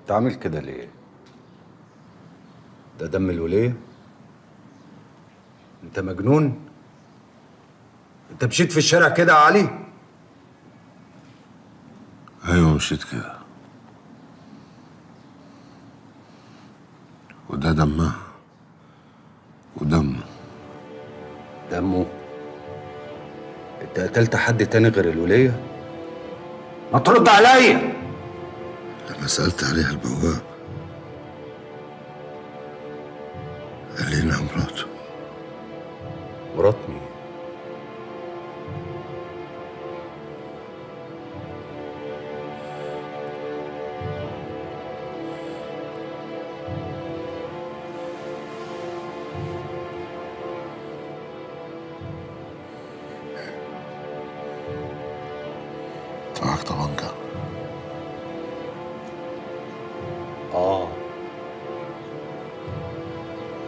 انت عامل كده ليه؟ ده دم الولية؟ انت مجنون؟ انت مشيت في الشارع كده يا علي؟ ايوه مشيت كده، وده دمها ودمه. دمه؟ انت قتلت حد تاني غير الولية؟ ما ترد عليا! لما سألت عليها البواب قال لي انها مراته. مرات مين؟ معاك طبنجة؟ اه،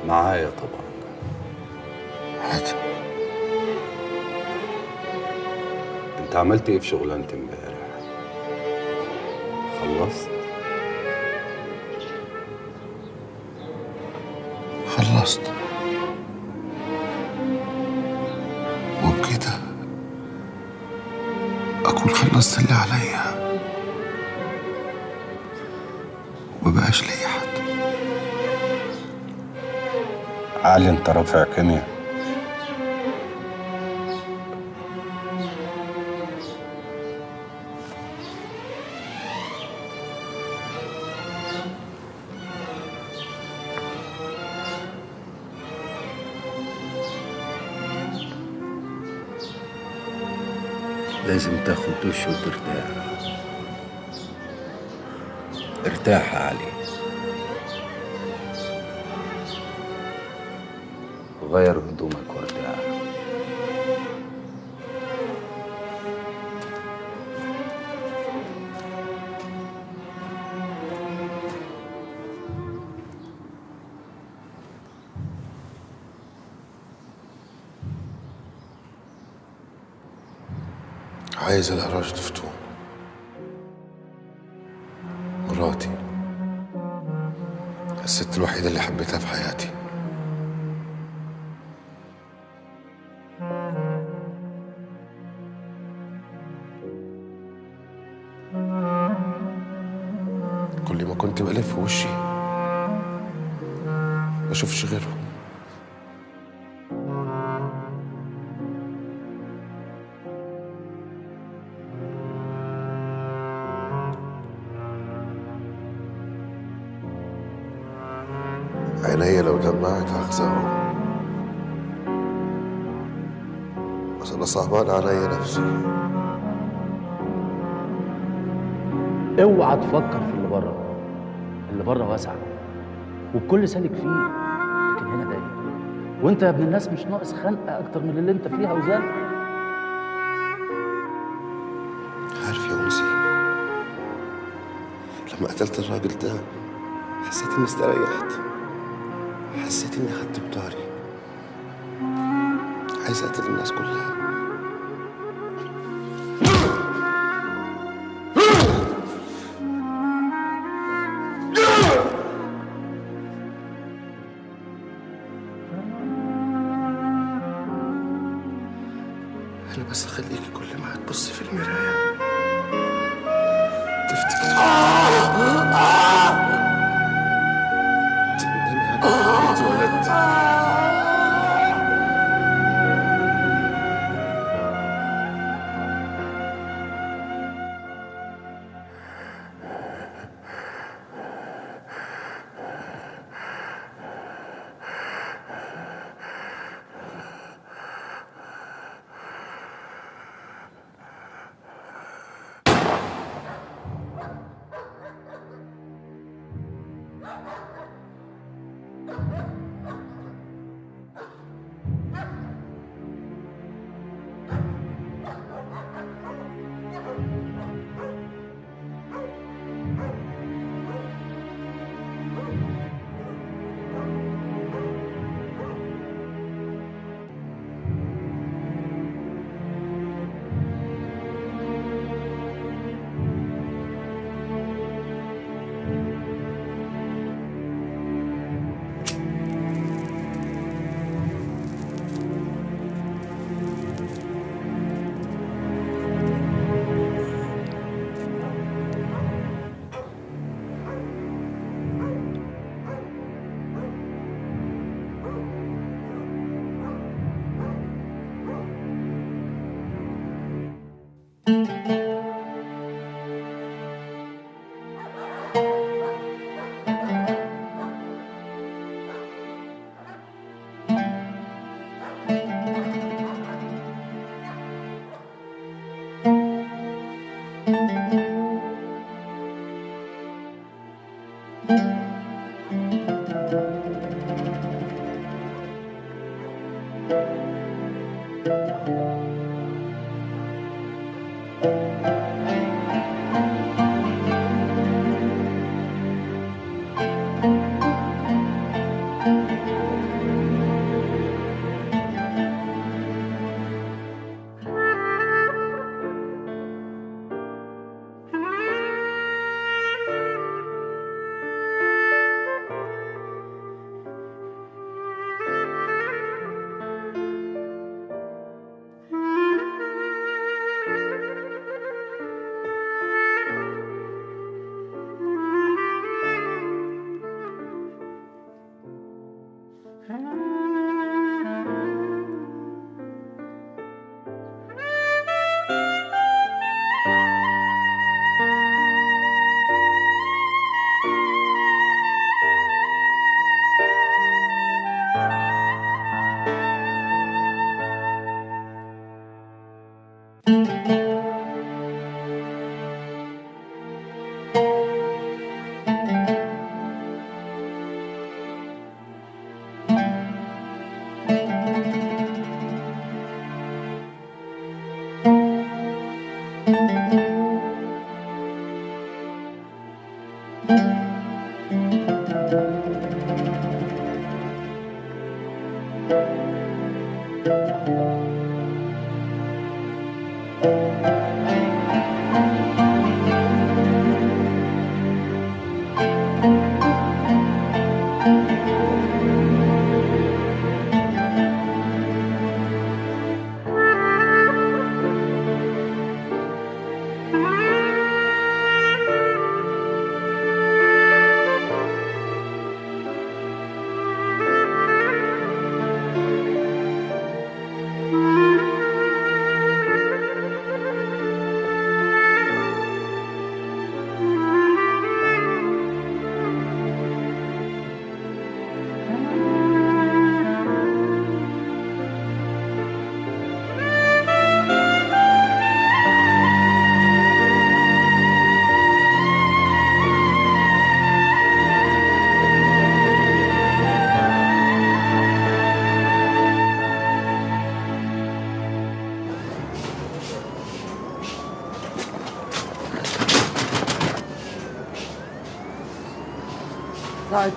معايا طبعا. هات. انت عملت ايه في شغلانة امبارح؟ خلصت؟ خلصت، وبكده أكون خلصت اللي عليا ومبقاش ليا حد. علي انت رافع كيمياء. لازم تاخد دش وترتاح. ارتاح يا علي. غير هدومك وارتاح. عايز الأراج تفتون، مراتي، الست الوحيدة اللي حبيتها في حياتي. كل ما كنت بلف وشي بشوفش غيرهم. عينيا لو دمعت هخزقهم، بس أنا صعبان عليا نفسي. اوعى تفكر في اللي بره. اللي بره واسع والكل سالك فيه، لكن هنا ضيق. وانت يا ابن الناس مش ناقص خنقه اكتر من اللي انت فيها وزن. عارف يا أنسي، لما قتلت الراجل ده حسيت إني استريحت، حسيت إني خدت بطاري. عايز أقتل الناس كلها. أنا بس أخليكي كل ما هتبصي في المراية تفتكري تندمي على إنك اتولدتي. ساعة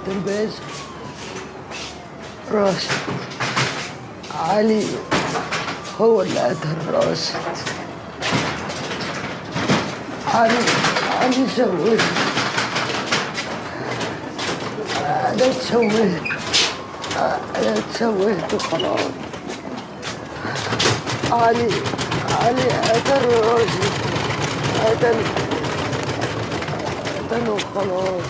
الباز راشد علي هو اللي قتل راشد. علي شوهت. أنا اتشوهت وخلاص. علي قتل راشد. قتل وخلاص.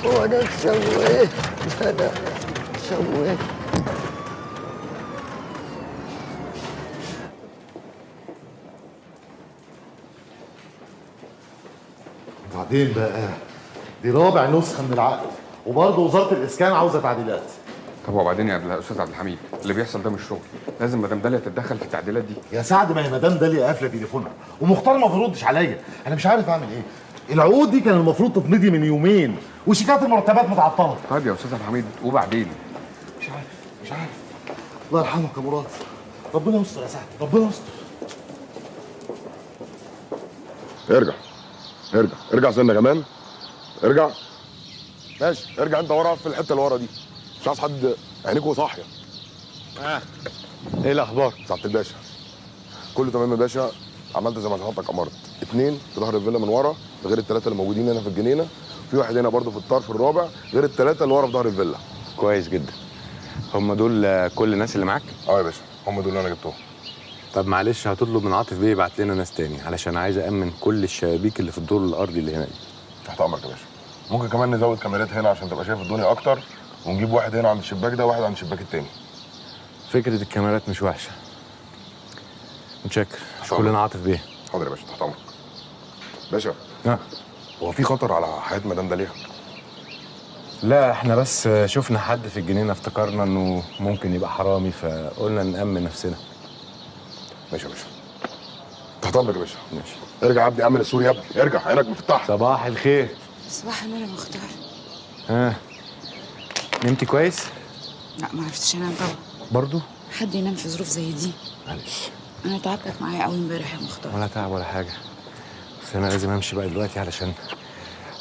وأنا اتشوهت. بعدين بقى دي رابع نسخة من العقد، وبرضه وزارة الإسكان عاوزة تعديلات. طب وبعدين يا استاذ عبد الحميد، اللي بيحصل ده مش شغل، لازم مدام داليا تتدخل في التعديلات دي. يا سعد ما هي مدام داليا قافلة تليفونها ومختار ما بيردش عليا، أنا مش عارف أعمل إيه. العقود دي كان المفروض تتمضي من يومين وشيكات المرتبات متعطلة. طيب يا استاذ عبد الحميد وبعدين؟ مش عارف. الله يرحمك يا مراد. ربنا يستر يا سعد، ربنا يستر. ارجع سنه كمان. ارجع ماشي، ارجع انت ورا في الحته اللي ورا دي، مش عايز حد عينيكوا صاحيه. ايه الاخبار؟ سعاده الباشا كله تمام يا باشا، عملت زي ما حضرتك امرت، 2 في ظهر الفيلا من ورا غير ال3 اللي موجودين هنا في الجنينه، في واحد هنا برضه في الطرف الرابع غير ال3 اللي ورا في ظهر الفيلا. كويس جدا. هم دول كل الناس اللي معاك؟ اه يا باشا، هم دول اللي انا جبتهم. طب معلش هتطلب من عاطف بيه يبعت لنا ناس تاني علشان عايز أأمن كل الشبابيك اللي في الدور الأرضي اللي هنا دي. تحت امرك يا باشا. ممكن كمان نزود كاميرات هنا عشان تبقى شايف الدنيا اكتر، ونجيب واحد هنا عند الشباك ده وواحد عند الشباك التاني. فكرة الكاميرات مش وحشة، متشكر. كلنا عاطف بيه. حاضر يا باشا، تحت امرك. باشا، ها؟ هو في خطر على حياه مدام داليا؟ لا، احنا بس شفنا حد في الجنينه افتكرنا انه ممكن يبقى حرامي، فقلنا نأمن نفسنا. ماشي يا باشا، تحت امرك يا باشا. ماشي. ارجع يا ابني، اعمل السوري يا ابني، ارجع عينك مفتاحه. صباح الخير. صباح النور يا مختار. ها، نمتي كويس؟ لا ما عرفتش انام طبعا. برضو؟ حد ينام في ظروف زي دي؟ معلش. انا تعبتك معايا قوي امبارح يا مختار. ولا تعب ولا حاجه، بس انا لازم امشي بقى دلوقتي علشان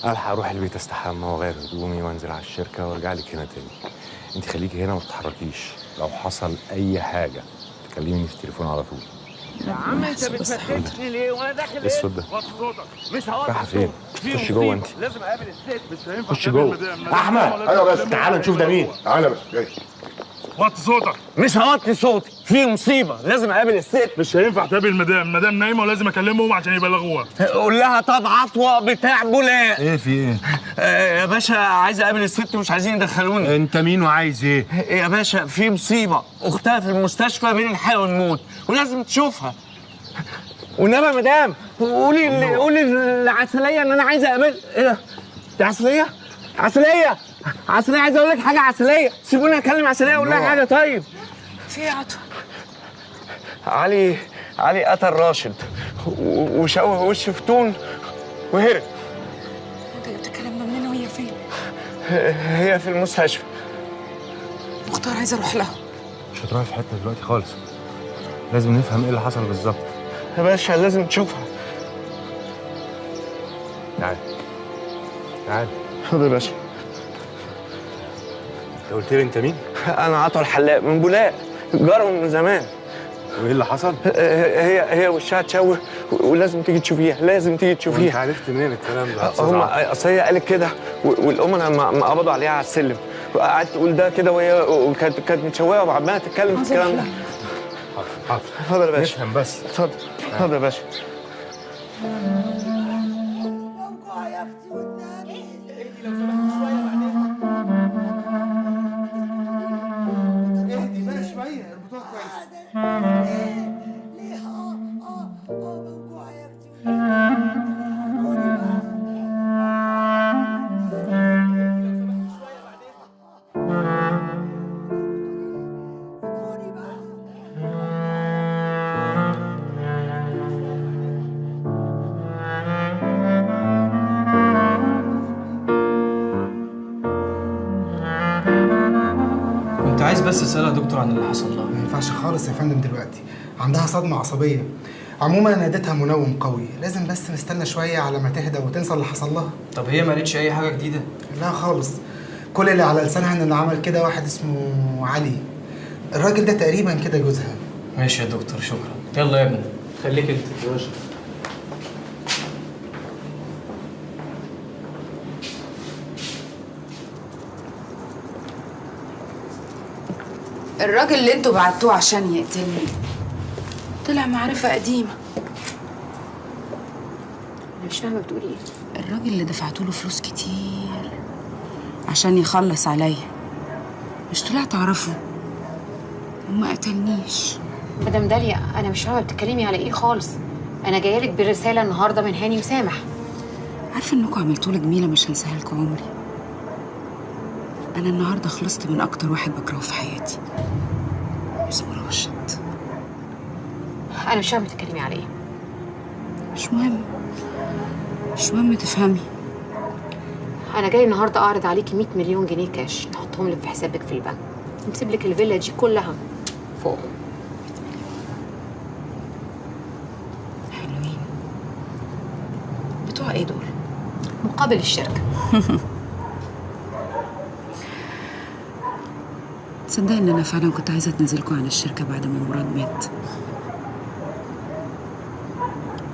الحق اروح البيت استحمى واغير هدومي وانزل على الشركه وارجع لك هنا تاني. انت خليكي هنا وما تتحركيش، لو حصل اي حاجه تكلميني في التليفون على طول. يا عم انت بتفتشني ليه وانا داخل ايه الصوت ده؟ مش هقعد. رايحه فين؟ خش جوه انت. لازم اقابل الست. مش هينفع. خش جوه. احمد. ايوه يا باشا، تعال نشوف ده مين. تعالى يا باشا، جاي. وطي صوتك. مش هوطي صوتي، في مصيبه لازم اقابل الست. مش هينفع تقابل المدام نايمه ولازم اكلمهم عشان يبلغوها. قول لها طب عطوه بتاع بولاق. ايه في ايه؟ يا باشا عايز اقابل الست مش عايزين يدخلوني. انت مين وعايز ايه؟ يا باشا في مصيبه، اختها في المستشفى بين الحياه والموت ولازم تشوفها. والنبي يا مدام قولي العسليه ان انا عايز اقابل. ايه ده؟ دي عسليه؟ عسليه عايز اقول لك حاجه. عسليه سيبوني اكلم عسليه اقول لها حاجه. طيب في ايه يا عطوه؟ علي قتل راشد وشوه وش فتون وهرب. انت جبت الكلام ده منين وهي فين؟ هي في المستشفى. مختار عايزه اروح لها. مش هتروحي في حته دلوقتي خالص، لازم نفهم ايه اللي حصل بالظبط. يا باشا لازم تشوفها. تعالى تعالى. حاضر يا باشا. انت قلت لي انت مين؟ انا عطوه الحلاق من بولاق، جارهم من زمان. وايه اللي حصل؟ هي وشها اتشوه ولازم تيجي تشوفيها، لازم تيجي انت تشوفيها. عرفت منين الكلام ده؟ هم اصل هي قالت كده والامنا ما قبضوا عليها على السلم وقعدت تقول ده كده وهي كانت متشوهه وعماله تتكلم في الكلام ده. حاضر. اتفضل يا باشا. نفهم بس. اتفضل يا باشا. كنت عايز بس اسالها دكتور عن اللي حصل لها. ما ينفعش خالص يا فندم دلوقتي، عندها صدمه عصبيه. عموما انا اديتها منوم قوي، لازم بس نستنى شويه على ما تهدى وتنسى اللي حصل لها. طب هي ما قالتش اي حاجه جديده؟ لا خالص، كل اللي على لسانها ان اللي عمل كده واحد اسمه علي. الراجل ده تقريبا كده جوزها. ماشي يا دكتور، شكرا. يلا يا ابني خليك انت. ماشي. الراجل اللي انتوا بعتوه عشان يقتلني طلع معرفة قديمة. انا مش فاهمه بتقولي ايه. الراجل اللي دفعتوله فلوس كتير عشان يخلص عليا مش طلعت اعرفه وما قتلنيش. مدام داليا انا مش فاهمه بتتكلمي على ايه خالص. انا جايه لك برساله النهارده من هاني وسامح. عارفه انكم عملتولي جميله مش هنساها لكم عمري. انا النهارده خلصت من اكتر واحد بكرهه في حياتي، اسمه راشد. انا مش فاهمه بتتكلمي على ايه. مش مهم تفهمي. انا جاي النهارده اعرض عليكي 100 مليون جنيه كاش نحطهم لك في حسابك في البنك ونسيب لك الفيلا دي كلها فوق. حلوين. بتوع ايه دول؟ مقابل الشركه. تصدقي ان انا فعلا كنت عايزه اتنزلكوا عن الشركه بعد ما مراد مات،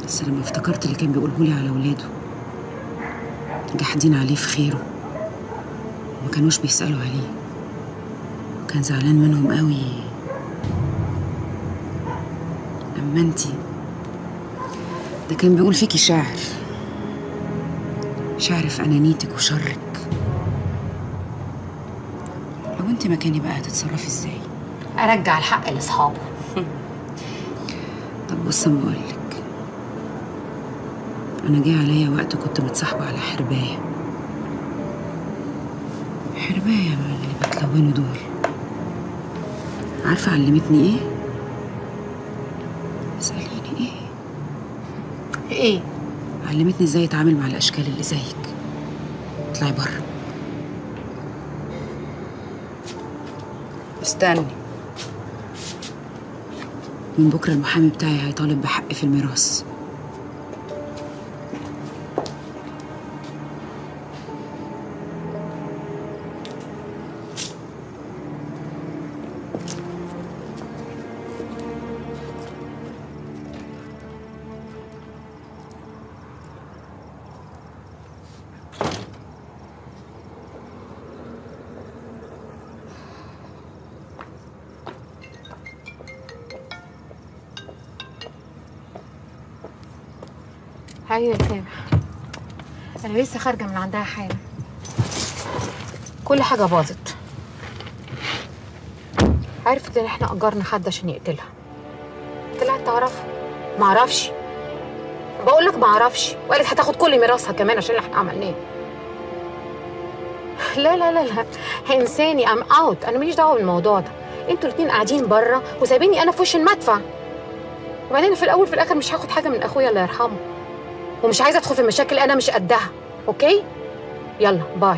بس لما افتكرت اللي كان بيقولهولي على ولاده جاحدين عليه في خيره وما كانوش بيسالوا عليه وكان زعلان منهم قوي. اما انتي ده كان بيقول فيكي شاعر في انانيتك وشرك. لو انت مكاني بقى هتتصرفي ازاي؟ ارجع الحق لاصحابه. طب بص اما اقولك، انا جه عليا وقت كنت متصاحبه على حربايه من اللي بتلونوا دول. عارفه علمتني ايه؟ اساليني ايه؟ علمتني ازاي اتعامل مع الاشكال اللي زيك. اطلعي بره. استني، من بكره المحامي بتاعي هيطالب بحقي في الميراث. ايوه يا سامح، انا لسه خارجه من عندها حالا. كل حاجه باظت. عرفت ان احنا اجرنا حد عشان يقتلها. طلعت تعرفه؟ معرفش. بقول لك معرفش، وقالت هتاخد كل ميراثها كمان عشان اللي احنا عملناه. لا لا لا لا، انساني، ام اوت، انا ماليش دعوه بالموضوع ده. انتوا الاتنين قاعدين بره وسايبيني انا في وش المدفع. وبعدين في الاول في الاخر مش هاخد حاجه من اخويا الله يرحمه، ومش عايزه ادخل في مشاكل انا مش قدها. اوكي؟ يلا باي.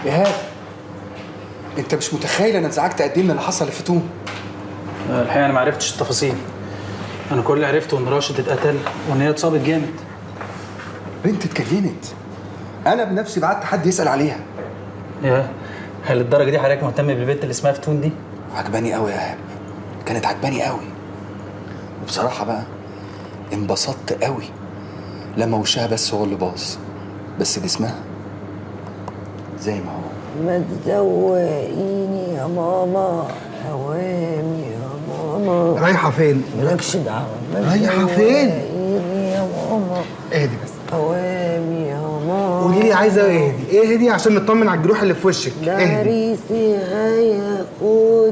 إيهاب، انت مش متخيل انا اتزعجت قد ايه من اللي حصل لفتون. الحقيقه انا ما عرفتش التفاصيل. انا كل اللي عرفته ان راشد اتقتل وان هي اتصابت جامد. بنت اتكلمت، انا بنفسي بعت حد يسال عليها. يا هل للدرجه دي حضرتك مهتم بالبنت اللي اسمها فتون دي؟ عجباني قوي يا إيهاب، كانت عجباني قوي. وبصراحه بقى انبسطت قوي لما وشها بس هو اللي باظ، بس جسمها زي ما هو. ما تزوقيني يا ماما، اوامي يا ماما. رايحة فين؟ مالكش دعوة. رايحة فين؟ يا ماما. اهدي بس. اوامي يا ماما. قولي لي عايزة اهدي، اهدي عشان نطمن على الجروح اللي في وشك. اهدي. عريسي هياخدني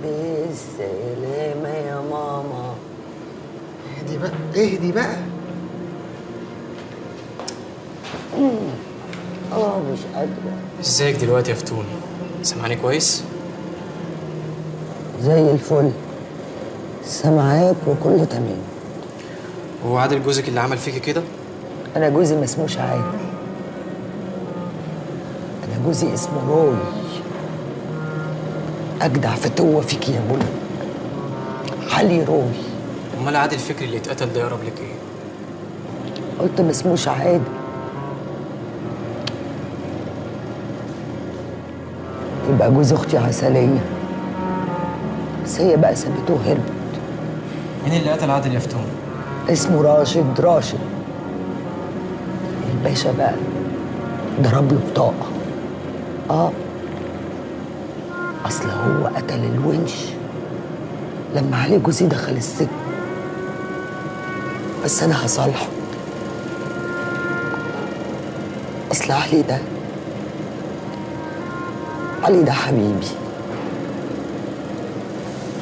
بالسلامة يا ماما. اهدي بقى، اهدي بقى. مش قادرة. ازيك دلوقتي يا فتون؟ سامعني كويس؟ زي الفل، سامعاك وكله تمام. هو عادل جوزك اللي عمل فيكي كده؟ أنا جوزي ما اسموش عادل، أنا جوزي اسمه روي. أجدع فتوة فيك يا منى، علي روي. امال عادل فكري اللي اتقتل ده يقرب لك ايه؟ قلت ما اسموش عادل. يبقى جوز اختي عسلية، بس هي بقى سابته وهربت. مين اللي قتل عادل يا فتون؟ اسمه راشد. الباشا بقى ضرب له بطاقة. اصل هو قتل الونش لما علي جوزي دخل السجن، بس انا هصالحه. اصل علي ده حبيبي.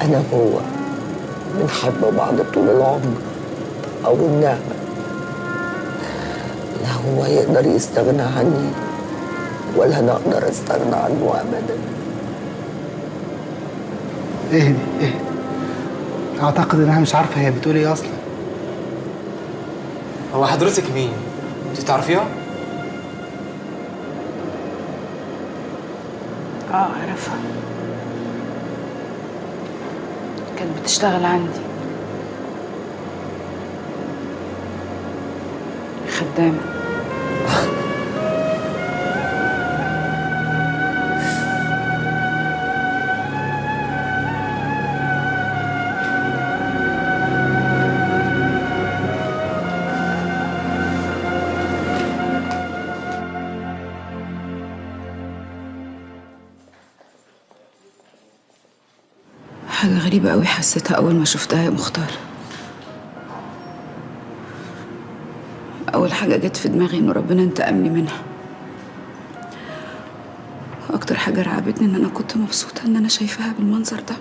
انا وهو بنحب بعض طول العمر او النعمة. لا هو يقدر يستغنى عني ولا انا اقدر استغنى عنه ابدا. اهدي. اعتقد انها مش عارفة هي بتقول ايه اصلا. هو حضرتك مين؟ انت تعرفيها؟ اعرفها، كانت بتشتغل عندي خدامة. حاجة غريبة قوي حسيتها أول ما شفتها يا مختار. أول حاجة جت في دماغي إنه ربنا انتقم لي منها. أكتر حاجة رعبتني إن أنا كنت مبسوطة إن أنا شايفاها بالمنظر ده،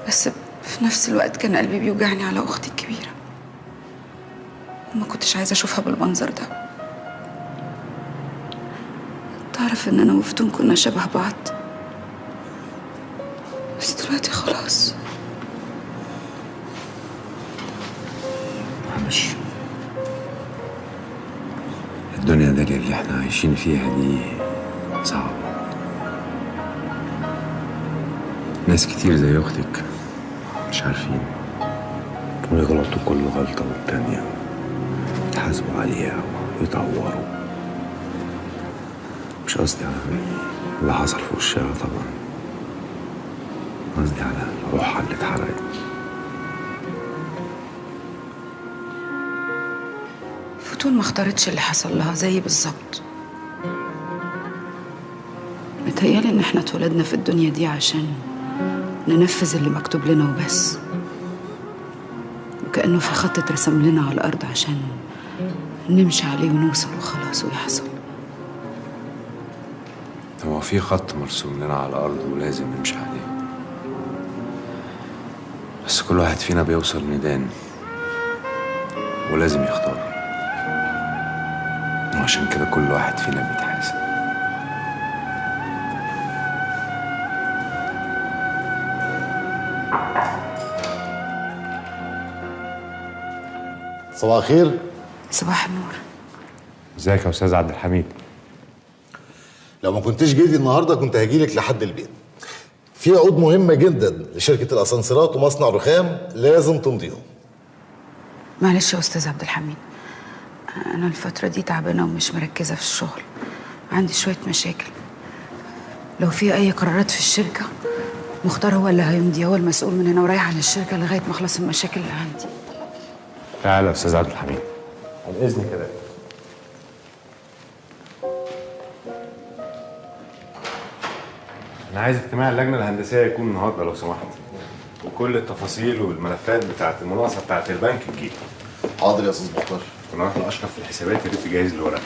بس في نفس الوقت كان قلبي بيوجعني على أختي الكبيرة وما كنتش عايزة أشوفها بالمنظر ده. تعرف إن أنا وفتون كنا شبه بعض، بس دلوقتي خلاص. معلش، الدنيا دي اللي احنا عايشين فيها دي صعبة. ناس كتير زي أختك مش عارفين ويغلطوا كل غلطة والتانية يتحاسبوا عليها ويتعوروا. مش قصدي على اللي حصل في وشها طبعا، قصدي على روحها اللي اتحرقت. فتون ما اختارتش اللي حصل لها زي بالظبط. متهيألي إن احنا اتولدنا في الدنيا دي عشان ننفذ اللي مكتوب لنا وبس، وكأنه في خط اترسم لنا على الأرض عشان نمشي عليه ونوصل وخلاص ويحصل. هو في خط مرسوم لنا على الأرض ولازم نمشي عليه، بس كل واحد فينا بيوصل ميدان ولازم يختار، وعشان كده كل واحد فينا بيتحاسب. صباح الخير. صباح النور. ازيك يا استاذ عبد الحميد؟ لو ما كنتش جيتي النهارده كنت هجيلك لحد البيت. في عقود مهمه جدا لشركه الاسانسيرات ومصنع رخام لازم تمضيهم. معلش يا أستاذ عبد الحميد، أنا الفترة دي تعبانة ومش مركزة في الشغل، عندي شوية مشاكل. لو في أي قرارات في الشركة مختار هو اللي هيمضي، هو المسؤول من هنا ورايح عن الشركة لغاية ما أخلص المشاكل اللي عندي. تعالى يا استاذ عبد الحميد. عن اذنك كده. انا عايز اجتماع اللجنه الهندسيه يكون النهارده لو سمحت، وكل التفاصيل والملفات بتاعه المناقصه بتاعه البنك تجيلي. حاضر يا استاذ مختار. كنا رايح لاشرف في الحسابات، يا ريت تجهز لي ورقه.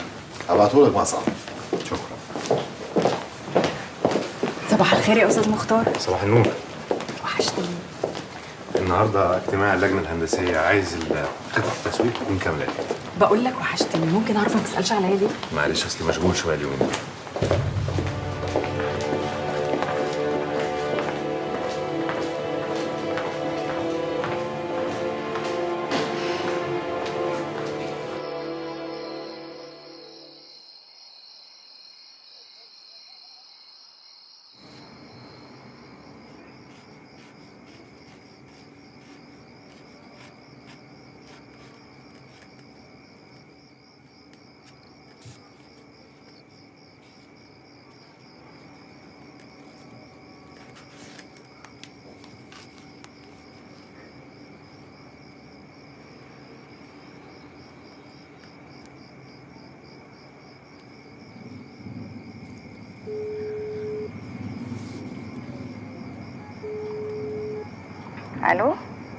هبعتهولك مع صاحبي. شكرا. صباح الخير يا استاذ مختار. صباح النور. وحشتني. النهارده اجتماع اللجنه الهندسيه، عايز خطه التسويق تكون كامله. بقول لك وحشتني، ممكن اعرف ما تسالش عليا ليه؟ معلش اصلي مشغول شويه اليومين دول. ألو؟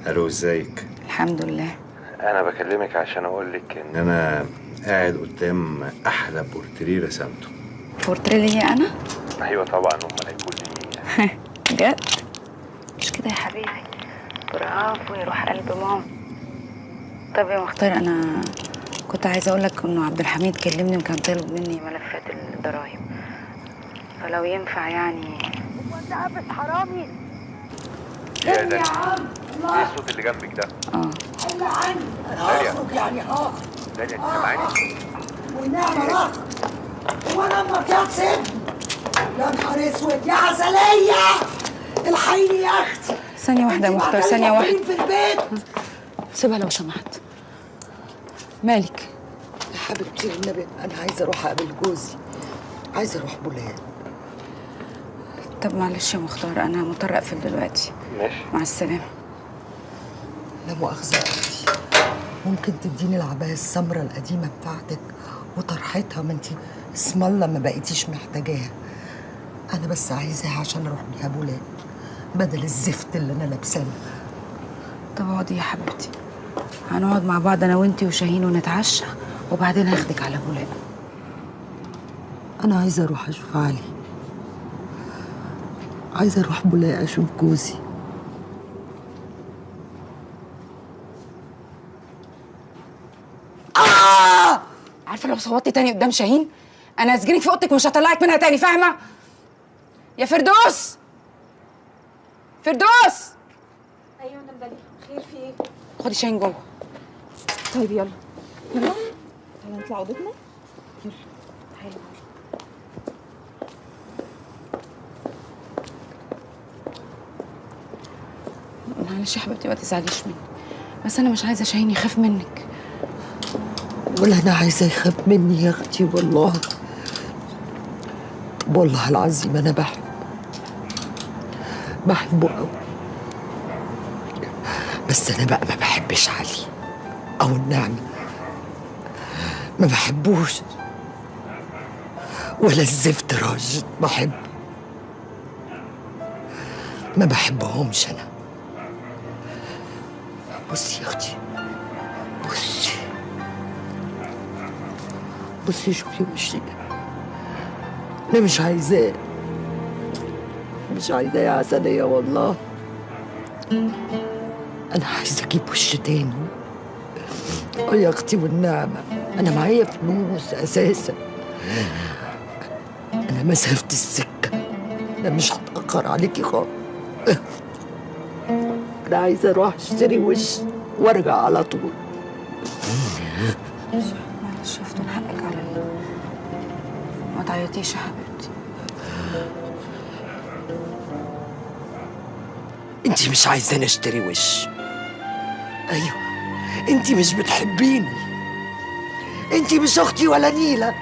الو، ازيك؟ الحمد لله. انا بكلمك عشان اقول لك ان انا قاعد قدام احلى بورتريه رسمته. بورتريه ليا أنا؟ ايوه طبعا، امال هيكون لي. بجد؟ مش كده يا حبيبي، برافو يا روح قلب ماما. طب يا مختار، أنا كنت عايزة أقول لك إنه عبد الحميد كلمني وكان طالب مني ملفات الضرايب، فلو ينفع يعني. هو أنت قابس حرامي؟ يا دنيا، ايه الصوت اللي جنبك ده؟ حل عني، أنا هخرج يعني هخرج. دنيا، انت سامعاني؟ والنعمة رخ. هو أنا أمك يا سيد؟ يا نهار أسود يا عسلية، الحقيني يا أختي. ثانية واحدة يا مختار، ثانية واحدة. في البيت. سيبها لو سمحت. مالك؟ يا حبيبتي النبي، أنا عايزة أروح أقابل جوزي، عايزة أروح بولاد. طب معلش يا مختار، أنا مضطرة أقفل دلوقتي. ماشي، مع السلامة. لا مؤاخذة يا أختي، ممكن تديني العباية السمراء القديمة بتاعتك وطرحتها؟ ما انت اسم الله ما بقيتيش محتاجاها. أنا بس عايزاها عشان أروح بيها بولاد. بدل الزفت اللي انا لابساه. طب اقعدي يا حبيبتي، هنقعد مع بعض انا وانتي وشاهين ونتعشى وبعدين هاخدك على بولاق. انا عايزه اروح اشوف علي، عايزه اروح بولاق اشوف جوزي. عارفه لو صوتي تاني قدام شاهين انا هسجنك في اوضتك ومش هطلعك منها تاني، فاهمه؟ يا فردوس، فردوس. ايوه انا مدلي. خير في ايه؟ خدي شاهين جوه. طيب يلا يلا تعالى نطلع اوضتنا. يلا تعالى. معلش يا حبيبتي ما تزعليش مني، بس انا مش عايزه شاهين يخاف منك. ولا انا عايزه يخاف مني يا اختي، والله والله العظيم انا بحبه قوي، بس انا بقى ما بحبش علي او النعمه، ما بحبوش ولا الزفت راشد بحبه، ما بحبهمش انا. بصي يا اختي، بصي شوفي وشي، انا مش عايزاه يا عسلية والله. انا عايزه اجيب وش تاني. يا اختي والنعمه انا معايا فلوس اساسا، انا مسافه السكه، انا مش هتاخر عليكي خالص. انا عايزه اروح اشتري وش وارجع على طول. معلش يفتون حقك عليا، ما تعيطيش يا حبيبتي. انتي مش عايزاني اشتري وش؟ ايوه انتي مش بتحبيني، انتي مش اختي ولا نيلة.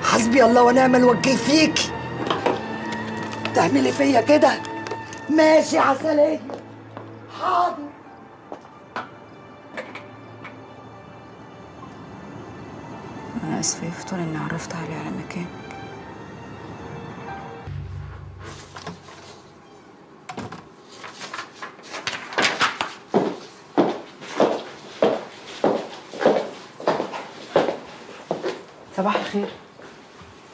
حسبي الله ونعم الوكيل فيكي. تعملي فيا كده؟ ماشي عسلية، حاضر. انا اسفه يا فتون اني عرفت علي على مكان. صباح الخير.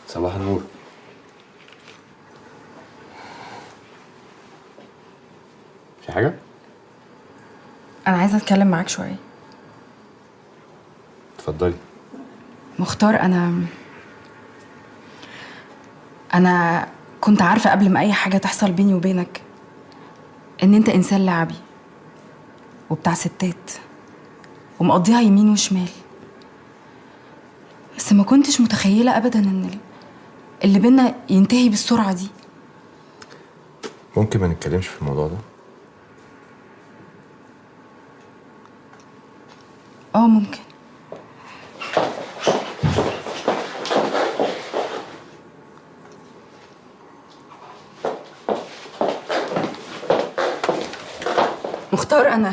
صباح النور. في حاجة؟ انا عايزه اتكلم معاك شويه. اتفضلي. مختار، انا كنت عارفه قبل ما اي حاجه تحصل بيني وبينك ان انت انسان لعبي وبتاع ستات ومقضيها يمين وشمال، بس ما كنتش متخيله ابدا ان اللي بينا ينتهي بالسرعه دي. ممكن ما نتكلمش في الموضوع ده؟ ممكن. مختار،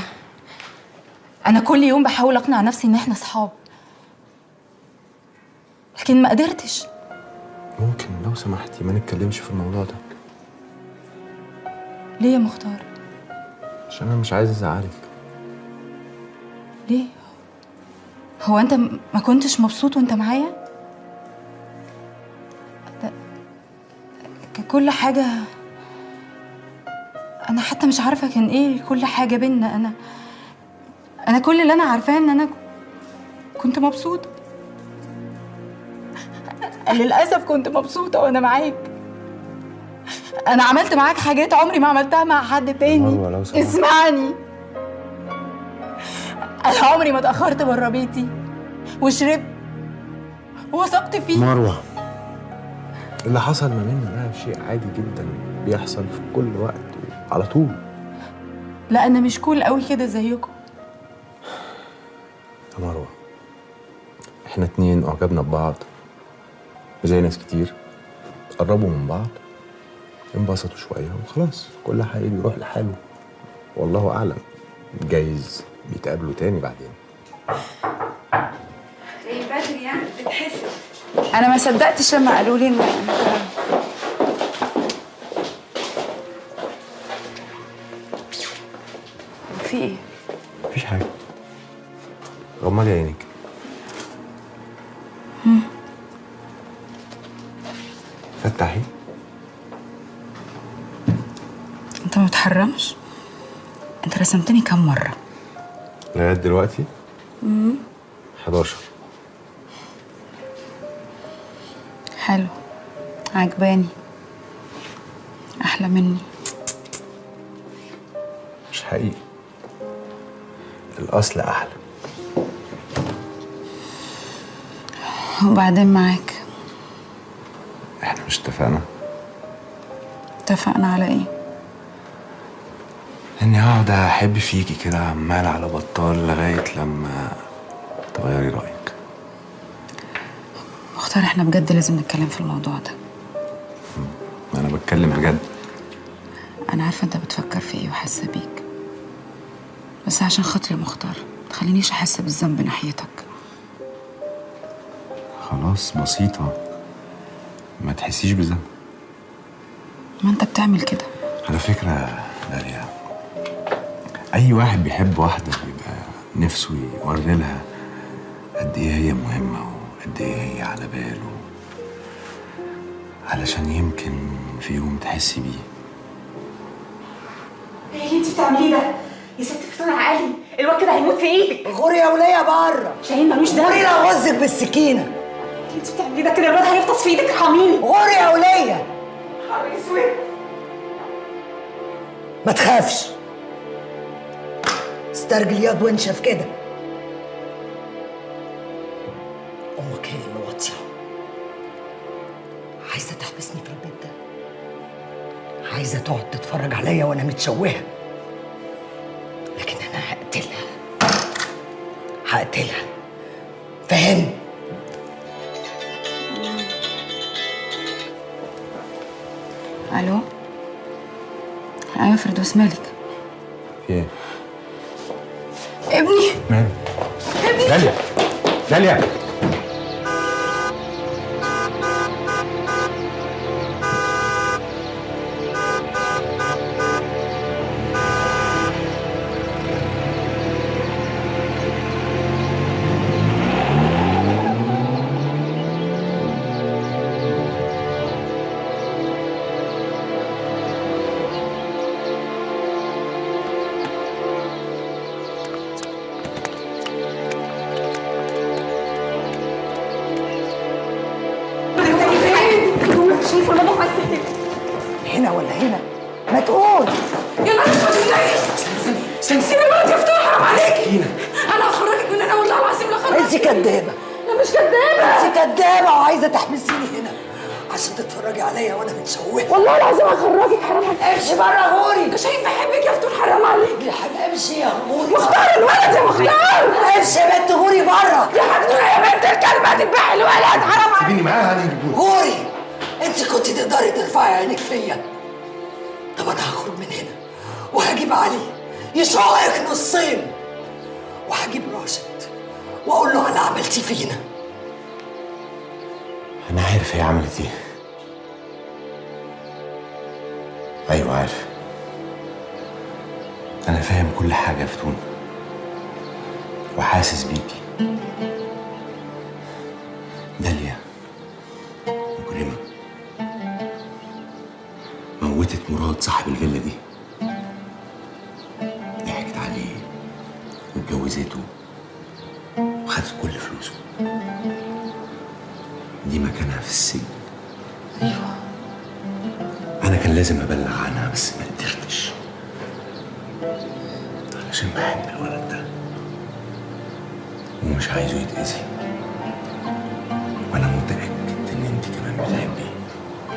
انا كل يوم بحاول اقنع نفسي ان احنا صحاب، لكن ما قدرتش. ممكن لو سمحتي ما نتكلمش في الموضوع ده؟ ليه يا مختار؟ عشان انا مش عايز ازعلك. ليه؟ هو انت ما كنتش مبسوط وانت معايا؟ كل حاجة، انا حتى مش عارفة كان ايه كل حاجة بينا. انا كل اللي انا عارفاه ان انا كنت مبسوطة. للأسف كنت مبسوطة وانا معاك. انا عملت معاك حاجات عمري ما عملتها مع حد تاني. اسمعني، انا عمري ما اتأخرت بره بيتي وشربت ووثقت فيك. مروة، اللي حصل ما بيننا ده شيء عادي جدا بيحصل في كل وقت على طول. لا انا مش كول قوي كده زيكم يا مروة. احنا اتنين اعجبنا ببعض زي ناس كتير، قربوا من بعض، انبسطوا شوية وخلاص، كل حاجة بيروح لحاله. والله أعلم، جايز بيتقابلوا تاني بعدين. ايه بدري يعني بتحسي؟ انا ما صدقتش لما قالوا لي ان فتحي. انت ما بتحرمش؟ انت رسمتني كم مرة؟ لغايه دلوقتي 11. حلو، عجباني، احلى مني. مش حقيقي، الاصل احلى. وبعدين معاك. احنا مش اتفقنا؟ اتفقنا على ايه؟ اني هقعد احب فيكي كده عمال على بطال لغايه لما تغيري رايك. مختار، احنا بجد لازم نتكلم في الموضوع ده. انا بتكلم بجد. انا عارفه انت بتفكر في ايه وحاسه بيك، بس عشان خاطري يا مختار متخلينيش احس بالذنب ناحيتك. خلاص بسيطه، ما تحسيش بذنب. ما انت بتعمل كده. على فكره داليا، اي واحد بيحب واحده بيبقى نفسه يوري لها قد ايه هي مهمه وقد ايه هي على باله، علشان يمكن في يوم تحسي بيه. ايه اللي انت بتعمليه ده؟ يا ست فتون عقلي، الواد كده هيموت في ايدك. غوري يا وليه بره. شاهين ملوش ذنب. غوري لا غزك بالسكينه. اللي انت بتعمليه ده كده الواد هيفطس في ايدك، ارحميني. غوري يا وليه. نهار اسود. ما تخافش، استرجل ياض وانشف كده. امك هي اللي واطيه، عايزه تحبسني في البيت ده، عايزه تقعد تتفرج عليا وانا متشوهه، لكن انا هقتلها. فاهم؟ الو. ايوه فردوس، مالك؟ في ايه؟ ابني. مالك؟ ابني. داليا داليا. هنا ولا هنا؟ ما تقول. يا نهار اسود ازاي؟ استني سيبي الولد يا فتون، حرام عليكي. انا هخرجك من هنا والله العظيم لا خرجك. انت كدابه. انا مش كدابه. انت كدابه وعايزه تحبسيني هنا عشان تتفرجي عليا وانا متشوهه. والله العظيم هخرجك، حرام عليك. امشي بره غوري. ده شايف بحبك يا فتون، حرام عليك. يا حبيبي امشي يا غوري. مختار الولد يا مختار. امشي يا بنت غوري بره. يا مجنونه يا بنت الكلب، هتذبحي الولد، حرام عليك. سيبيني معاها انا هجيبهولك. غوري، انت كنت تقدري ترفعي عينك فيا. طب انا هخرج من هنا وهجيب علي يشقك نصين، وهجيب راشد واقول له على عملتي فينا. انا عارف هي عملت ايه. ايوه عارف، انا فاهم كل حاجه يا فتون وحاسس بيكي. داليا مجرمه، موتت مراد صاحب الفيلا دي، ضحكت عليه واتجوزته وخدت كل فلوسه. دي مكانها في السجن. ايوه. انا كان لازم ابلغ عنها بس ما قدرتش، علشان بحب الولد ده ومش عايزه يتأذي، وانا متأكد ان انت كمان بتحبيه.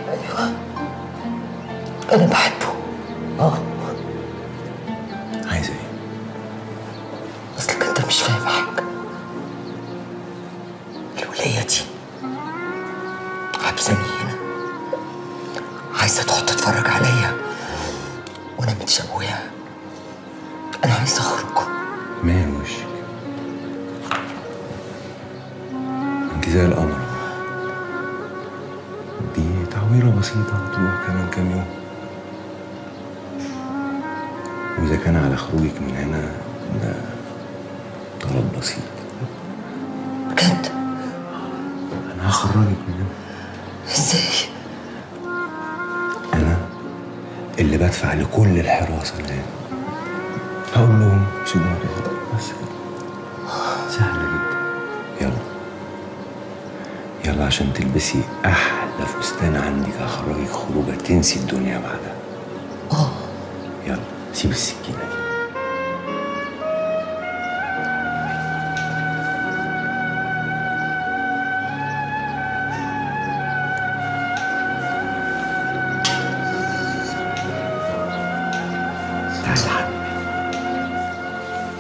ايوه انا بحبه. عايزه ايه؟ اصلك انت مش فاهم حاجه. الوليه دي حبساني هنا، عايزه تقعد تتفرج عليا وانا متشوهه. انا عايزه اخرج. مال وشك، انت زي القمر، دي تعويره بسيطه هتروح كمان كام يوم. واذا كان على خروجك من هنا ده طلب بسيط. بجد؟ انا هخرجك من هنا. ازاي؟ اللي بدفع لكل الحراسه اللي هقول لهم سيبونا كده بس كده. سهله جدا. يلا يلا عشان تلبسي احلى فستان عندك، هخرجك خروجه تنسي الدنيا بعدها. يلا سيب السكينه دي.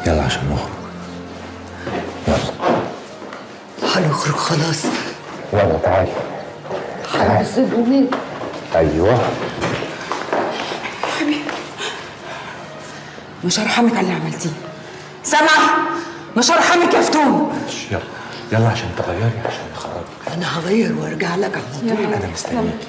يلا عشان نخرج. هنخرج خلاص. يلا تعالي. هلبس هدومي. ايوه. حبيبي مش هرحمك على اللي عملتيه. سامعه؟ مش هرحمك يا فتون. يلا يلا عشان تغيري عشان نخرج. انا هغير وارجع لك على طول. انا مستنيكي.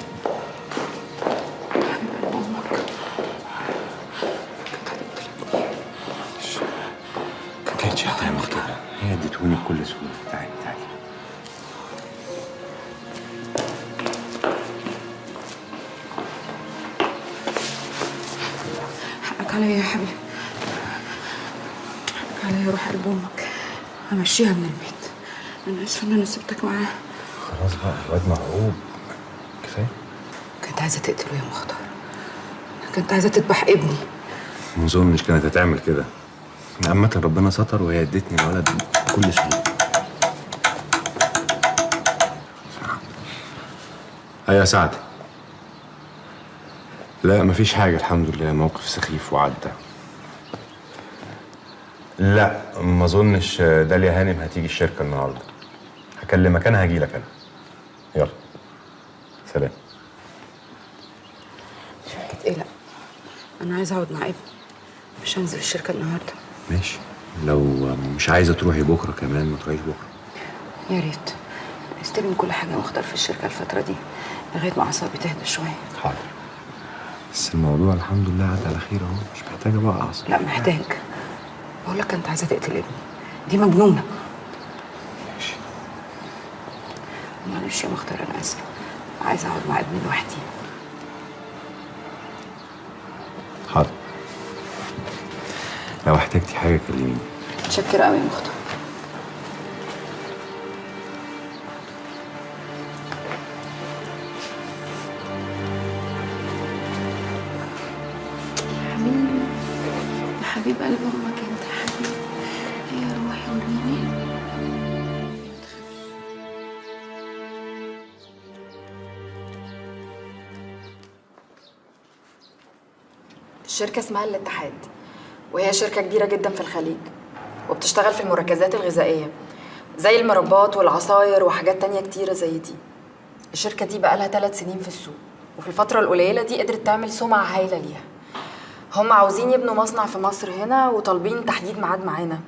كانتش هتعمل كده، هي اديتوني بكل سهوله. تعالي تعالي. حقك عليا يا حبيبي، حقك عليا. روح قلب امك، همشيها من البيت. انا اسفه ان انا سبتك معاه. خلاص بقى الواد مرعوب، كفايه. كنت عايزه تقتله يا مختار، كنت عايزه تذبح ابني. ما اظنش كانت هتعمل كده. عامة ربنا ستر وهي ادتني الولد بكل سهوله. يا سعد. لا مفيش حاجة الحمد لله، موقف سخيف وعدى. لا ما اظنش داليا هانم هتيجي الشركة النهارده. هكلمك انا، هجيلك انا. يلا سلام. شركة ايه؟ لا انا عايزه اقعد مع ابني، مش هنزل الشركه النهارده. ماشي، لو مش عايزة تروحي بكرة كمان ما تروحيش بكرة. يا ريت استلم كل حاجه مختار في الشركه الفتره دي لغايه ما اعصابي تهدى شويه. حاضر. بس الموضوع الحمد لله عدى على خير اهو، مش محتاجة بقى اعصاب. لا محتاج. بقول لك كنت عايزه تقتل ابني، دي مجنونه. ماشي. معلش يا مختار انا اسفه، عايزه اقعد مع ابني لوحدي. حاضر. لو احتجتي حاجة كلميني. متشكره قوي يا مختار. حبيبي يا حبيب قلب امك انت يا حبيبي، يا روحي وريني. الشركة اسمها الاتحاد، وهي شركة كبيرة جدا في الخليج، وبتشتغل في المركزات الغذائية زي المربات والعصاير وحاجات تانية كتيرة زي دي. الشركة دي بقالها 3 سنين في السوق، وفي الفترة القليلة دي قدرت تعمل سمعة هايلة ليها. هم عاوزين يبنوا مصنع في مصر هنا وطالبين تحديد ميعاد معانا،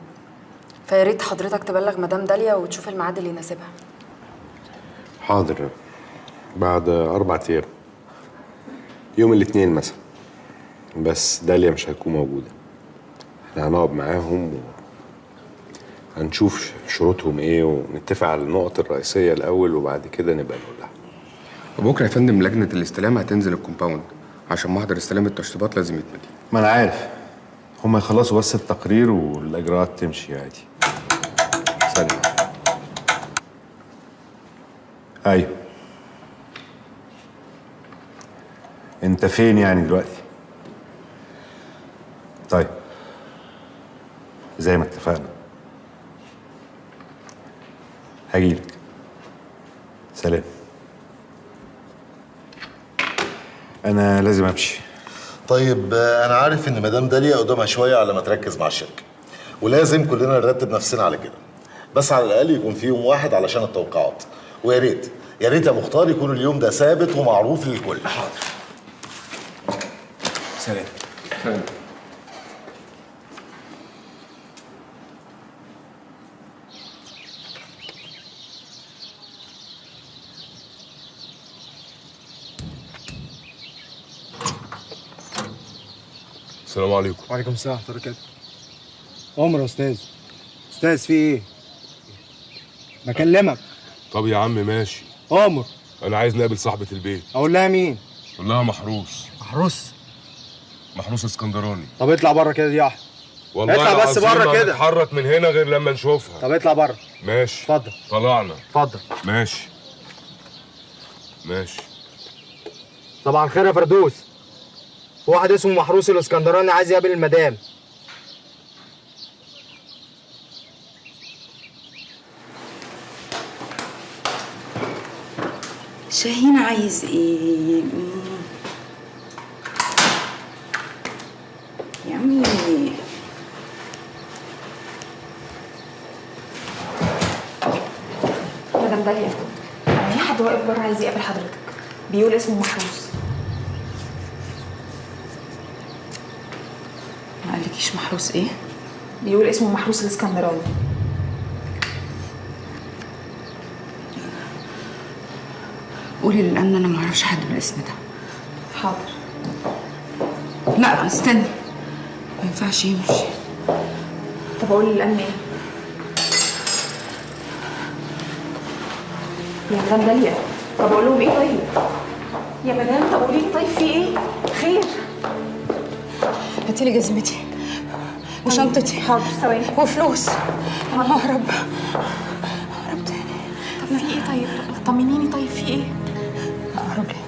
فيا ريت حضرتك تبلغ مدام داليا وتشوف الميعاد اللي يناسبها. حاضر. بعد 4 أيام، يوم الاثنين مثلا. بس داليا مش هتكون موجودة. احنا هنقعد معاهم هنشوف شروطهم ايه ونتفق على النقط الرئيسية الأول، وبعد كده نبقى نقول لها. وبكره يا فندم لجنة الاستلام هتنزل الكومباوند عشان محضر استلام التشطيبات لازم يتمضي. ما أنا عارف. هما يخلصوا بس التقرير والإجراءات تمشي عادي. سلام. أيوه. أنت فين يعني دلوقتي؟ طيب زي ما اتفقنا هجيلك. سلام. انا لازم امشي. طيب انا عارف ان مدام داليا قدامها شويه على ما تركز مع الشركه، ولازم كلنا نرتب نفسنا على كده، بس على الاقل يكون في يوم واحد علشان التوقيعات. ويا ريت يا ريت يا مختار يكون اليوم ده ثابت ومعروف للكل. حاضر. سلام. سلام. السلام عليكم. وعليكم السلام ورحمة الله وبركاته. عمر يا استاذ. استاذ في ايه؟ بكلمك. طب يا عم ماشي. عمر انا عايز نقابل صاحبة البيت. اقول لها مين؟ قول لها محروس. محروس؟ محروس اسكندراني. طب اطلع بره كده يا احمد. والله اطلع بس العظيم بره ما كده. نتحرك من هنا غير لما نشوفها. طب اطلع بره. ماشي. اتفضل. طلعنا. اتفضل. ماشي. ماشي. صباح الخير يا فردوس. في واحد اسمه محروس الاسكندراني عايز يقابل المدام. شاهين عايز ايه؟ يا عمي مدام داليا، في حد واقف بره عايز يقابل حضرتك، بيقول اسمه محروس. ما قالكيش محروس ايه؟ بيقول اسمه محروس الاسكندراني. قولي للأمن انا ما اعرفش حد بالاسم ده. حاضر. لا استني، ما ينفعش يمشي. طب اقول للامن ايه؟ يا مدام داليا، طب اقول لهم ايه طيب؟ يا مدام طب قولي لي طيب في ايه؟ خير. هاتي لي جزمتي وشنطتي. حاضر ثواني. وفلوس. انا ههرب. طب في ايه طيب؟ طمنيني طيب في ايه؟ اهرب ليه؟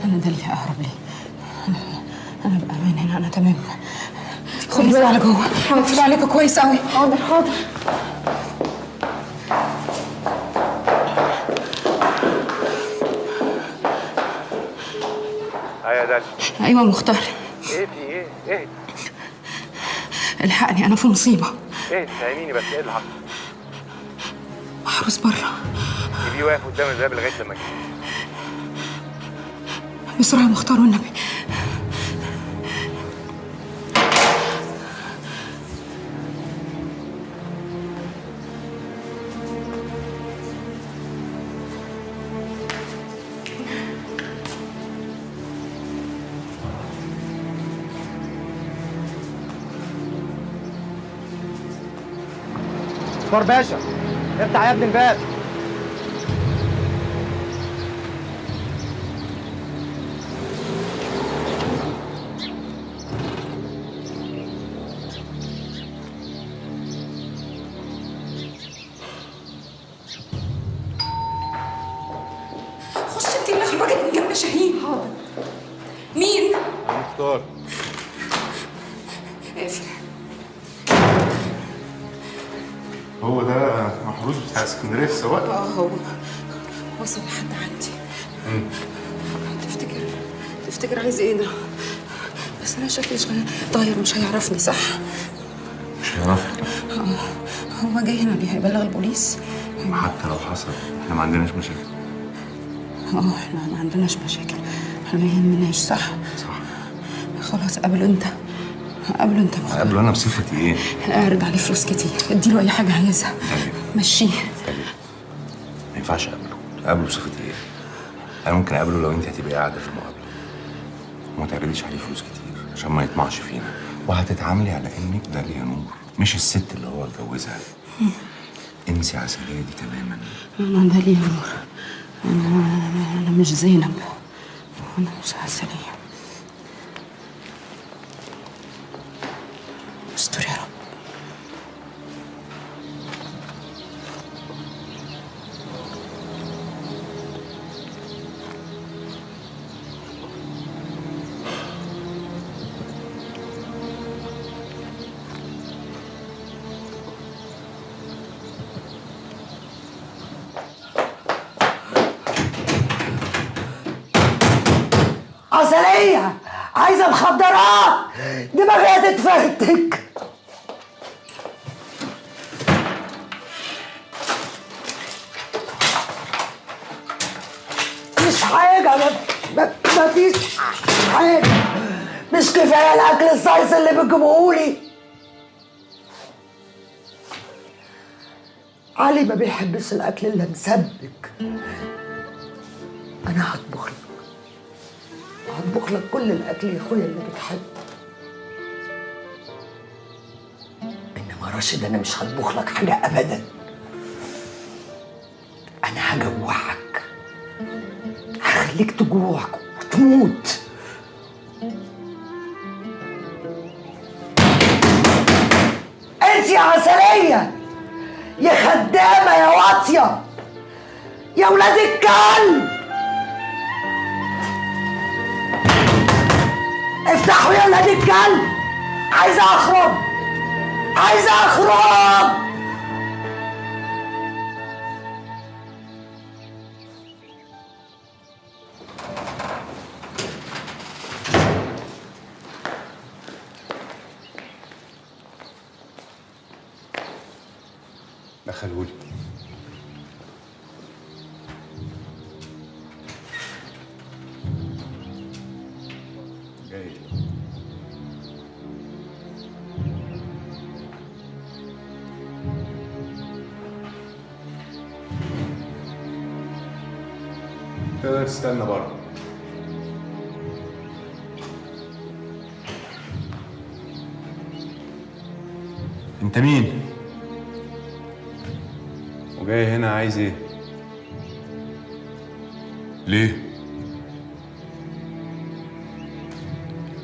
انا ده اللي اهرب ليه؟ انا بامان هنا، انا تمام. خدي بالك على جوه. هقفل عليكوا كويس قوي. حاضر حاضر. يا داليا. ايوه مختار. ايه في ايه؟ ايه؟ الحقني انا في مصيبه. ايه فهميني بس ايه اللي حصل؟ محروس بره. سيبيه واقف قدام الباب لغايه لما اجي. بسرعه مختار والنبي. مختار باشا، افتح يا ابني الباب. خش انت اللي خرجت من جنب شاهين. حاضر. مين؟ مختار. اقفل. هو ده محروس بتاع اسكندريه في السواق؟ هو وصل لحد عندي. تفتكر عايز ايه ده؟ بس انا شكلي طاير، مش هيعرفني صح؟ مش هيعرفك. هو جاي هنا ليه؟ هيبلغ البوليس؟ حتى لو حصل احنا ما عندناش مشاكل. احنا ما عندناش مشاكل، احنا ما يهمناش صح؟ صح. خلاص قابله انت. قابله انت مختار. قابله انا بصفتي ايه؟ اعرض عليه فلوس كتير، اديله اي حاجه عايزها. مشيه. ما ينفعش اقابله بصفتي ايه؟ انا ممكن اقابله لو انت هتبقي قاعده في المقابله وما تعرضيش عليه فلوس كتير عشان ما يطمعش فينا، وهتتعاملي على انك داليا نور مش الست اللي هو اتجوزها. انسي عسلية دي تماما. انا داليا نور. انا مش زينب. انا مش عسلية. استر يا رب. عسلية عايزة مخدرات، دماغي هتتفرتك. مش حاجة، مفيش حاجة. مش كفاية الأكل الصيص اللي بتجيبهولي. علي ما بيحبش الأكل اللي مسبك. أنا هطبخ لك كل الاكل يا اخويا اللي بتحبه. انما راشد انا مش هطبخ لك حاجه ابدا. انا هجوعك، هخليك تجوع وتموت. يا خدامة يا واطية يا ولاد الكلب، افتحوا يا ولاد الكلب، عايزة اخرج، عايزة اخرج. دخلهولي. جاي. تقدر تستنى بره. انت مين؟ وجاي هنا عايز ايه؟ ليه؟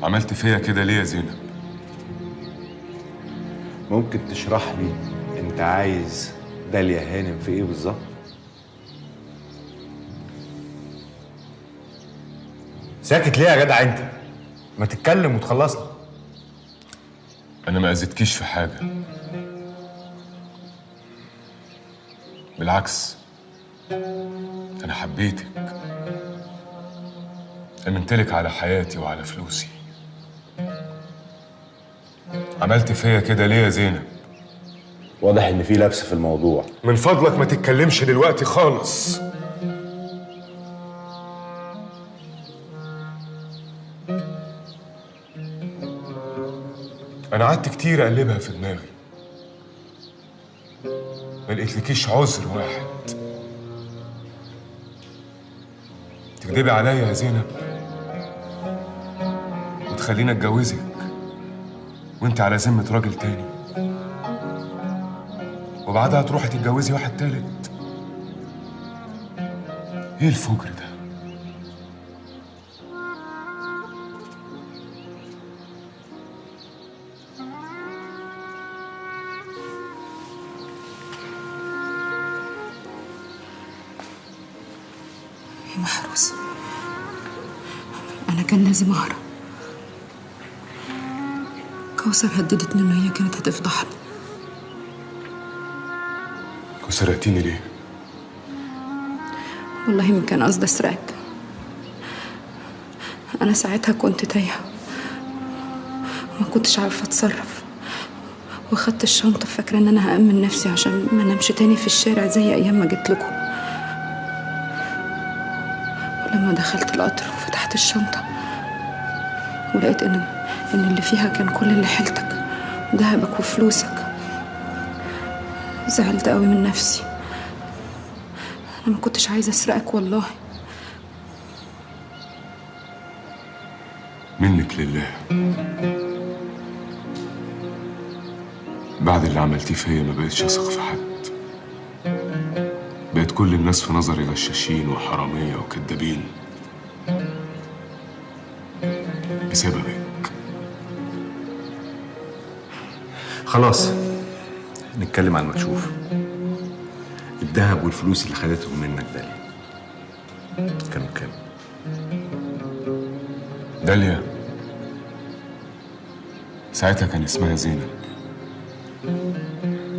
عملت فيا كده ليه يا زينب؟ ممكن تشرح لي انت عايز داليا هانم في ايه بالظبط؟ ساكت ليه يا جدع انت؟ ما تتكلم وتخلصنا. انا ما اذيتكيش في حاجه، بالعكس انا حبيتك، امنتلك على حياتي وعلى فلوسي. عملت فيا كده ليه يا زينب؟ واضح ان في لبس في الموضوع. من فضلك ما تتكلمش دلوقتي خالص. انا قعدت كتير اقلبها في دماغي، ما لقيتلكيش عذر واحد. تكدبي عليا يا زينب وتخليني اتجوزك وانت على ذمة راجل تاني، وبعدها تروحي تتجوزي واحد تالت. ايه الفجر ده؟ يا محروس، أنا كان لازم أهرب. كوثر هددتني إن هي كانت هتفضحني. وسرقتيني ليه؟ والله ما كان قصدي أسرقك. أنا ساعتها كنت تايهة وما كنتش عارفة أتصرف، واخدت الشنطة فاكرة إن أنا هأمن نفسي عشان ما نمشي تاني في الشارع زي أيام ما جيت لكم. ولما دخلت القطر وفتحت الشنطة ولقيت إن اللي فيها كان كل اللي حيلتك، ذهبك وفلوسك، زعلت قوي من نفسي. أنا ما كنتش عايزة أسرقك والله. منك لله. بعد اللي عملتيه فيا ما بقتش أثق في حد. بقت كل الناس في نظري غشاشين وحرامية وكدابين بسببك. خلاص نتكلم عن المكشوف. الذهب والفلوس اللي خدتهم منك داليا كانوا كام؟ داليا ساعتها كان اسمها زينب.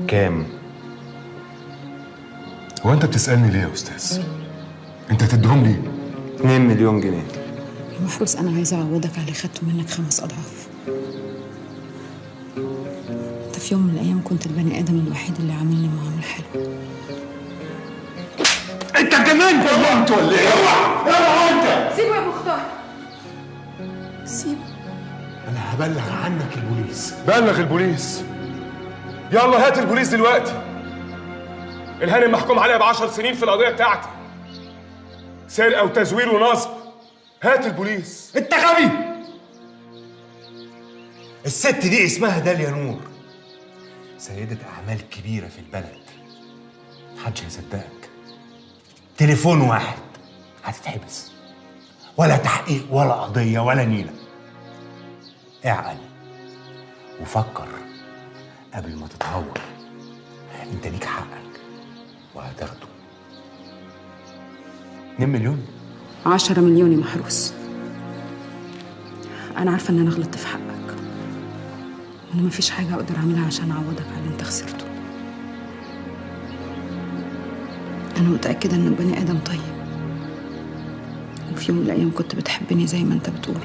كام؟ هو انت بتسألني ليه يا استاذ؟ انت هتديهم لي 2 مليون جنيه. يا محروس، أنا عايزة أعوضك على اللي خدته منك 5 أضعاف. أنت في يوم من الأيام كنت البني آدم الوحيد اللي عاملني معاملة حلوة. انت اتجننت ولا ايه؟ اوعى انت! سيبه يا مختار. سيبه. انا هبلغ عنك البوليس. بلغ البوليس. يلا هات البوليس دلوقتي. الهانم محكوم عليها ب10 سنين في القضية بتاعتي. سرقة وتزوير ونصب. هات البوليس. انت غبي. الست دي اسمها داليا نور، سيدة أعمال كبيرة في البلد. محدش هيصدقك. تليفون واحد هتتحبس، ولا تحقيق ولا قضية ولا نيلة. اعقل وفكر قبل ما تتهور. انت ليك حقك وهتاخده. 2 مليون؟ 10 مليون يا محروس. أنا عارفة إن أنا غلطت في حقك، وإن مفيش حاجة أقدر أعملها عشان أعوضك على اللي أنت خسرته. أنا متأكدة إنك بني آدم طيب، وفي يوم من الأيام كنت بتحبني زي ما أنت بتقول،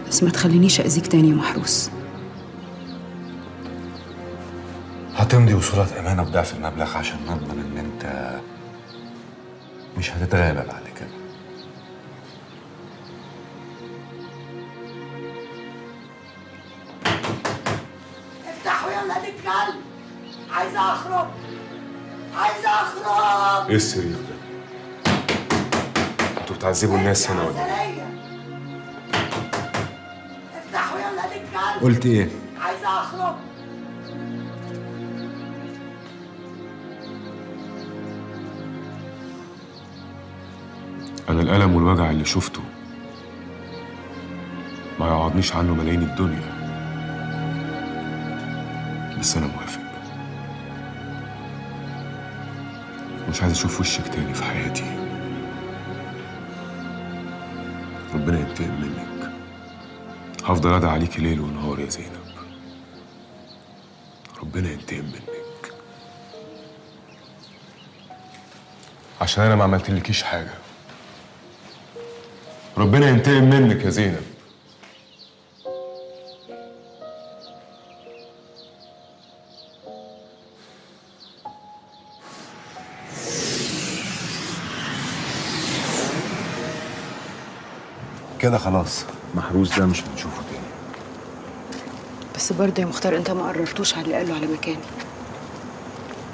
بس ما تخلينيش أذيك تاني يا محروس. هتمضي وصولات امانه بضعف المبلغ عشان نضمن ان انت مش هتتغابى بعد كده. افتحوا يلا نتكلم. عايزة أخرج. عايزة أخرج. ايه الصريخ ده؟ انتوا بتعذبوا الناس هنا ولا ايه؟ افتحوا يلا نتكلم. قلت ايه؟ عايزة أخرج. انا الالم والوجع اللي شفته ما يعوضنيش عنه ملايين الدنيا، بس انا موافق. مش عايز اشوف وشك تاني في حياتي. ربنا ينتقم منك. هفضل ادعي عليكي ليل ونهار يا زينب. ربنا ينتقم منك عشان انا ما عملتلكيش حاجه. ربنا ينتقم منك يا زينب. كده خلاص، محروس ده مش هنشوفه تاني. بس برضه يا مختار أنت ما قررتوش على اللي قاله على مكاني.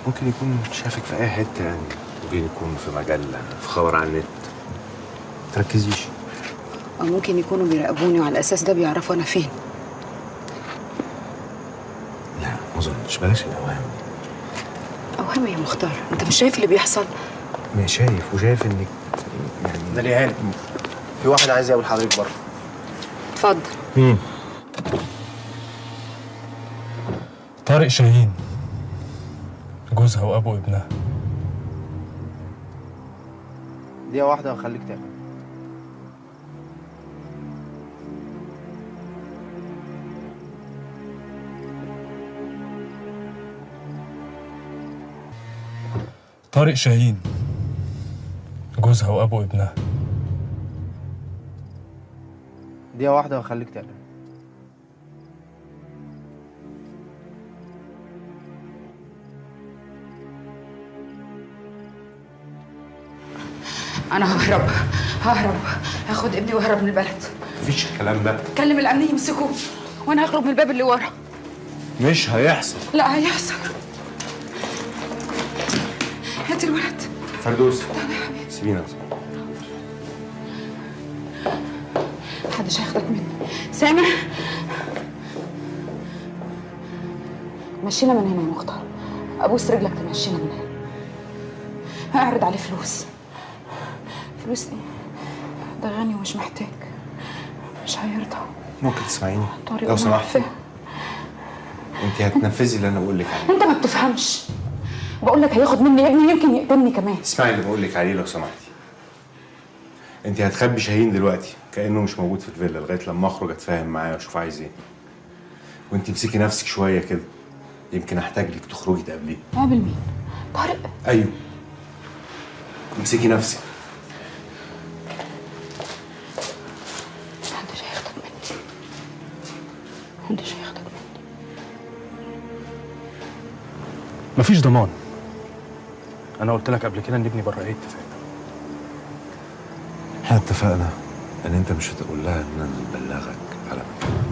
ممكن يكون شافك في اي حته يعني، ممكن يكون في مجله، في خبر على النت. متركزيش. أو ممكن يكونوا بيراقبوني وعلى الأساس ده بيعرفوا أنا فين. لا ما اظنش، بلاش الاوهام. أوهام يا مختار، أنت مش شايف اللي بيحصل؟ مش شايف، وشايف انك يعني ده ليه هاني؟ في واحد عايز يقابل حضرتك بره. اتفضل. طارق شاهين، جوزها وابو ابنها. دقيقة واحدة وخليك تعمل. طارق شاهين، جوزها وابو ابنها. دقيقة واحدة وخليك تعمل. أنا ههرب هاخد ابني وأهرب من البلد. مفيش الكلام ده. كلم الأمن يمسكوه وأنا هخرج من الباب اللي ورا. مش هيحصل. لا هيحصل. هات الولد. فردوس سيبينا. محدش هياخدك مني. سامع؟ مشينا من هنا يا مختار. ابوس رجلك تمشينا من هنا. هعرض عليه فلوس. فلوس ايه؟ ده غني ومش محتاج. مش هيرضى. ممكن تسمعيني طارق لو سمحتي؟ فاهم. انت هتنفذي اللي انا بقول لك عليه. انت ما بتفهمش. بقول لك هياخد مني ابني، يمكن يقتلني كمان. اسمعي اللي بقول لك عليه لو سمحتي. انت هتخبي شاهين دلوقتي كانه مش موجود في الفيلا لغايه لما اخرج اتفاهم معاه واشوف عايز ايه. وانت امسكي نفسك شويه كده، يمكن احتاج لك تخرجي تقابليه. قابل مين؟ طارق. ايوه امسكي نفسك. محدش هياخدك مني. محدش هياخدك مني. مفيش ضمان. انا قلت لك قبل كده ان ابني بره. ايه اتفقنا؟ احنا اتفقنا ان انت مش هتقول لها ان انا مبلغك على مكان.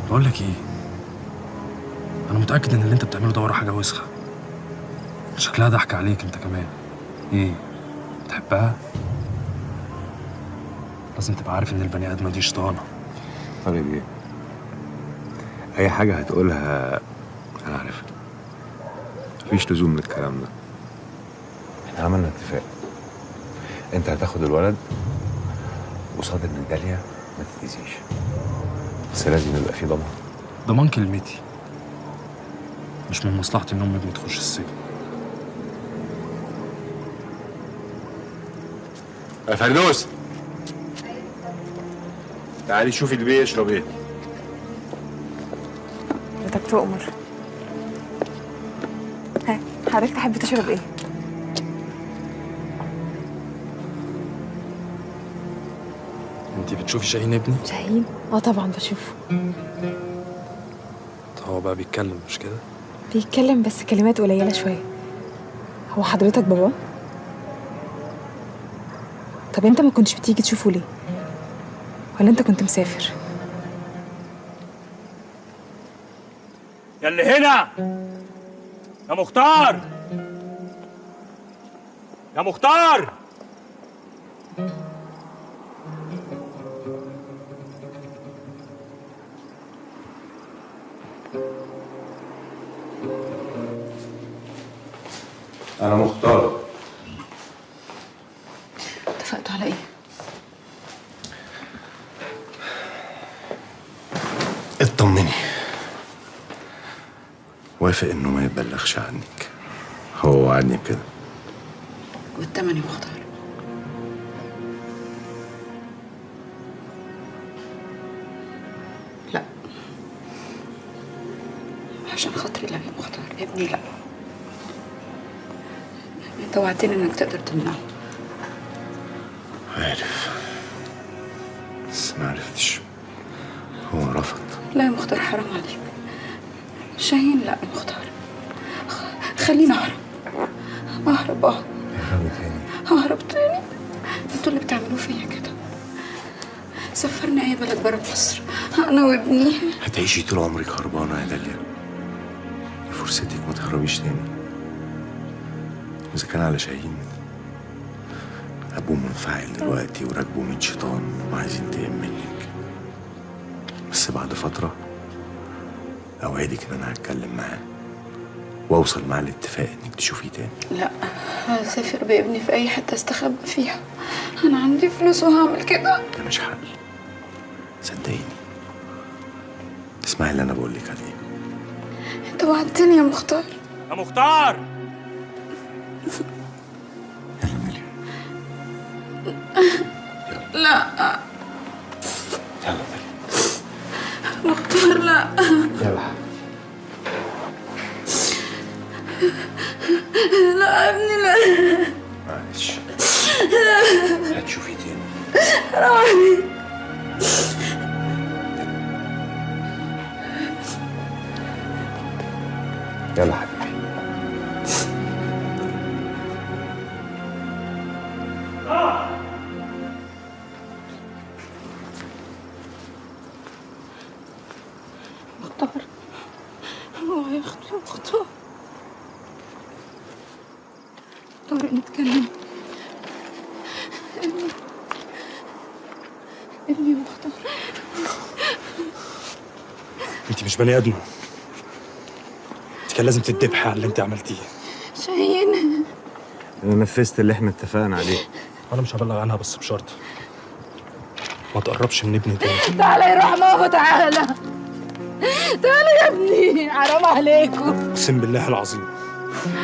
بقول لك ايه، انا متاكد ان اللي انت بتعمله ده ورا حاجه وسخه. شكلها ضحك عليك انت كمان. ايه بتحبها؟ لازم تبقى عارف ان البني ادمه دي شيطانه. طيب ايه؟ اي حاجه هتقولها انا عارفها. مفيش لزوم للكلام ده. احنا عملنا اتفاق. انت هتاخد الولد قصاد ان داليا ما تتأذيش، بس لازم يبقى في ضمان. ضمان كلمتي. مش من مصلحتي ان ابني تخش السجن. يا فردوس، تعالي شوفي اللي بيشرب ايه. حضرتك تؤمر. ها حضرتك تحب تشرب ايه؟ انت بتشوفي شاهين ابني؟ شاهين؟ اه طبعا بشوفه. هو بقى بيتكلم مش كده؟ بيتكلم بس كلمات قليلة شوية. هو حضرتك بابا؟ طب انت ما كنتش بتيجي تشوفه ليه؟ ولا انت كنت مسافر؟ يا اللي هنا يا مختار، يا مختار. انا مختار. اتفقتوا على ايه؟ اطمني، وافق انه ما يبلغش عنك. هو وعدني بكده. والتمن يا مختار؟ لا، عشان خاطري لا يا مختار، ابني لا. انت وعدتني انك تقدر تمنعه. عارف، بس ما عرفتش. هو رفض. لا يا مختار، حرام عليك. شاهين لا يا مختار، خليني اهرب. اهرب اهربي تاني. ههرب تاني. انتوا اللي بتعملوه فيا كده. سفرني اي بلد برا مصر، انا وابني. هتعيشي طول عمرك هربانة يا داليا. دي فرصتك، ما تهربيش تاني. وإذا كان على شاهين، أبوه منفعل دلوقتي وراكبه 100 شيطان وعايز ينتقم منك. بس بعد فترة أوعدك إن أنا هتكلم معاه وأوصل معاه لاتفاق إنك تشوفيه تاني. لا، هسافر بابني في اي حته استخبى فيها. انا عندي فلوس وهعمل كده. ده مش حل، صدقيني. اسمعي اللي أنا بقولك عليه. انت وعدتني يا مختار. يا مختار. لا يلا مختار، لا. يلا لا ابني، لا. معلش، هتشوفي تاني. حرام عليك. يلا حبيبي. مختار، هو هياخد يا مختار. طارق، نتكلم. ابني، ابني يا مختار. انت مش بني ادمه. انت كان لازم تتذبحي على اللي انت عملتيه. شاهين، أنا نفذت اللي إحنا اتفقنا عليه. انا مش هبلغ عنها بس بشرط ما تقربش من ابني تاني. تعالى يا رحمة، تعالى تعالى يا ابني، حرام عليكم. اقسم بالله العظيم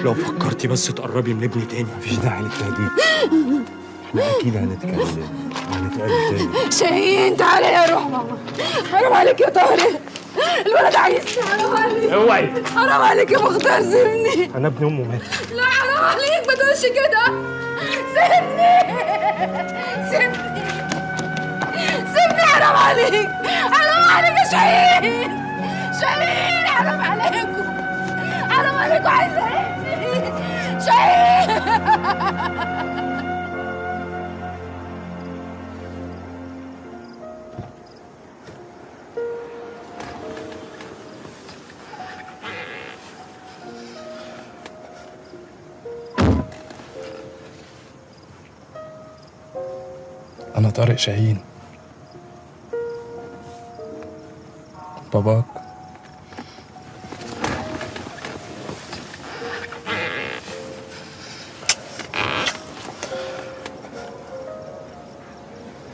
لو فكرتي بس تقربي من ابني تاني مفيش داعي للتهديد. احنا اكيد هنتكلم وهنتقابل تاني. شاهين تعالى يا رحمة، حرام عليك يا طارق، الولد عايزني، حرام عليك. اوعي. حرام عليك يا مختار، سيبني. انا ابن امه مات. لا حرام عليك، ما تقولش كده. سيبني سيبني سيبني، حرام عليك، حرام عليك يا شاهين. شاهين حرام عليكم، حرام عليكم، عايزة ابني. شاهين. أنا طارق شاهين، باباك.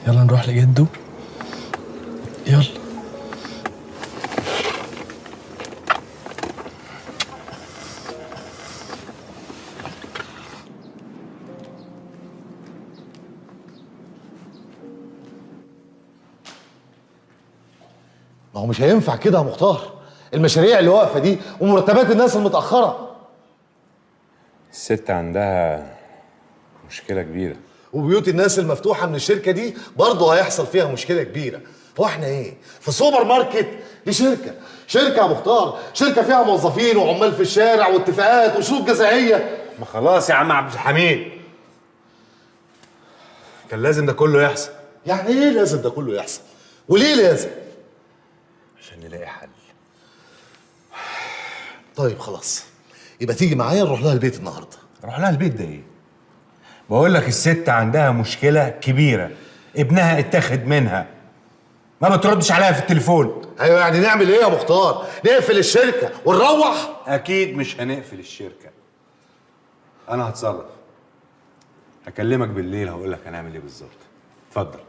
يلا نروح لجده. يلا. ما هو مش هينفع كده يا مختار، المشاريع اللي واقفه دي ومرتبات الناس المتاخره. الست عندها مشكله كبيره، وبيوت الناس المفتوحه من الشركه دي برضه هيحصل فيها مشكله كبيره. هو احنا ايه؟ في سوبر ماركت؟ دي شركه يا مختار، شركه فيها موظفين وعمال في الشارع واتفاقات وشروط جزائيه. ما خلاص يا عم عبد الحميد، كان لازم ده كله يحصل. يعني ايه لازم ده كله يحصل؟ وليه لازم؟ عشان نلاقي حل. طيب خلاص، يبقى تيجي معايا نروح لها البيت النهارده. نروح لها البيت ده ايه؟ بقول لك الست عندها مشكله كبيره، ابنها اتاخد منها، ما بتردش عليها في التليفون. ايوه يعني نعمل ايه يا مختار؟ نقفل الشركه ونروح؟ اكيد مش هنقفل الشركه، انا هتصرف. هكلمك بالليل هقول لك هنعمل ايه بالظبط. اتفضل.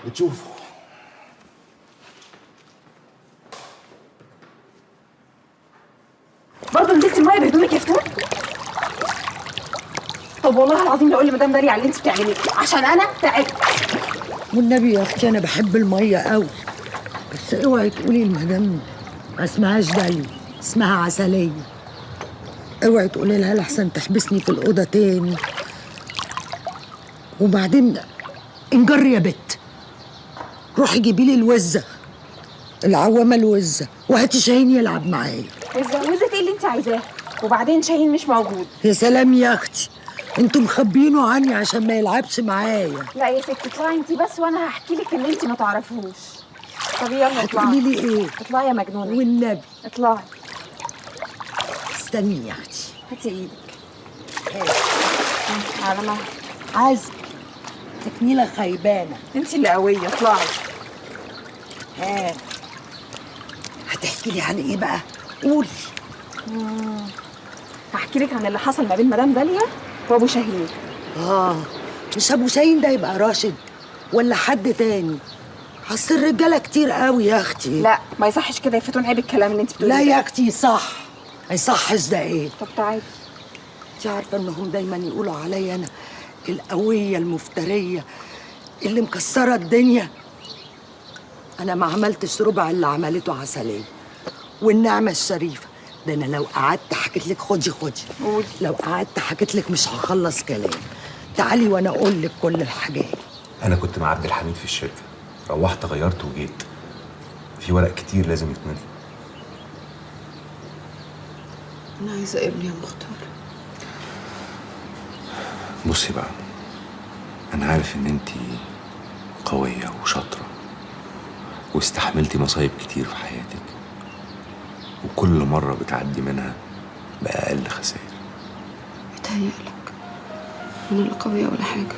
بتشوفوا برضه نزلتي الميه بهدومك يا فتون؟ طب والله العظيم لو لمدام داليا على اللي انت بتعمليه عشان انا تعبت. والنبي يا اختي انا بحب الميه قوي، بس اوعي تقولي المدام ما اسمهاش داليا، اسمها عسليه. اوعي تقولي لها لحسن تحبسني في الاوضه تاني. وبعدين انجري يا بت، روحي جيبي لي الوزه، العوامه الوزه، وهاتي شاهين يلعب معايا. وزة ايه اللي انت عايزاه؟ وبعدين شاهين مش موجود. يا سلام يا اختي، انتوا مخبينه عني عشان ما يلعبش معايا. لا يا ستي اطلعي انت بس وانا هحكي لك اللي انت ما تعرفوش. طب يلا اطلعي. هتقولي لي ايه؟ اطلعي يا مجنونه والنبي اطلعي. استني يا اختي، هاتي ايدك. على ما عزم تكميله خيبانه. انت اللي قويه، اطلعي. ها هتحكي لي عن ايه بقى؟ قولي. هحكي لك عن اللي حصل ما بين مدام داليا وابو شاهين. مش ابو شاهين ده يبقى راشد ولا حد تاني؟ اصل الرجاله كتير قوي يا اختي. لا ما يصحش كده يا فتون، عيب الكلام اللي انت بتقوليه. لا يا اختي صح، ما يصحش. ده ايه؟ طب تعالي. انت عارفه انهم دايما يقولوا عليا انا القويه المفتريه اللي مكسره الدنيا. انا ما عملتش ربع اللي عملته عسليه، والنعمه الشريفه ده انا لو قعدت حكيت لك خدي قولي. لو قعدت حكيت لك مش هخلص كلام. تعالي وانا اقول لك كل الحاجات. انا كنت مع عبد الحميد في الشركه، روحت غيرت وجيت، في ورق كتير لازم يتمضي. انا عايزه ابني يا مختار. بصي بقى، انا عارف ان انتي قويه وشاطره واستحملتي مصايب كتير في حياتك، وكل مره بتعدي منها باقل خسائر. بتهيألك انا لا قويه ولا حاجه،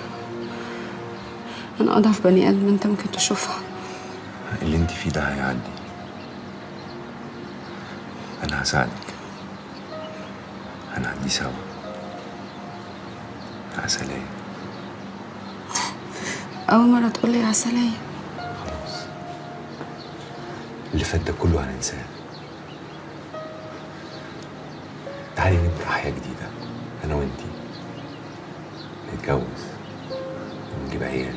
انا اضعف بني ادم انت ممكن تشوفها. اللي انتي فيه ده هيعدي، انا هساعدك، هنعدي سوا. عسلية. اول مره تقول لي عسليه. خلاص، اللي فات ده كله هننساه. تعالي نبدأ حياة جديدة أنا وإنتي، نتجوز ونجيب عيال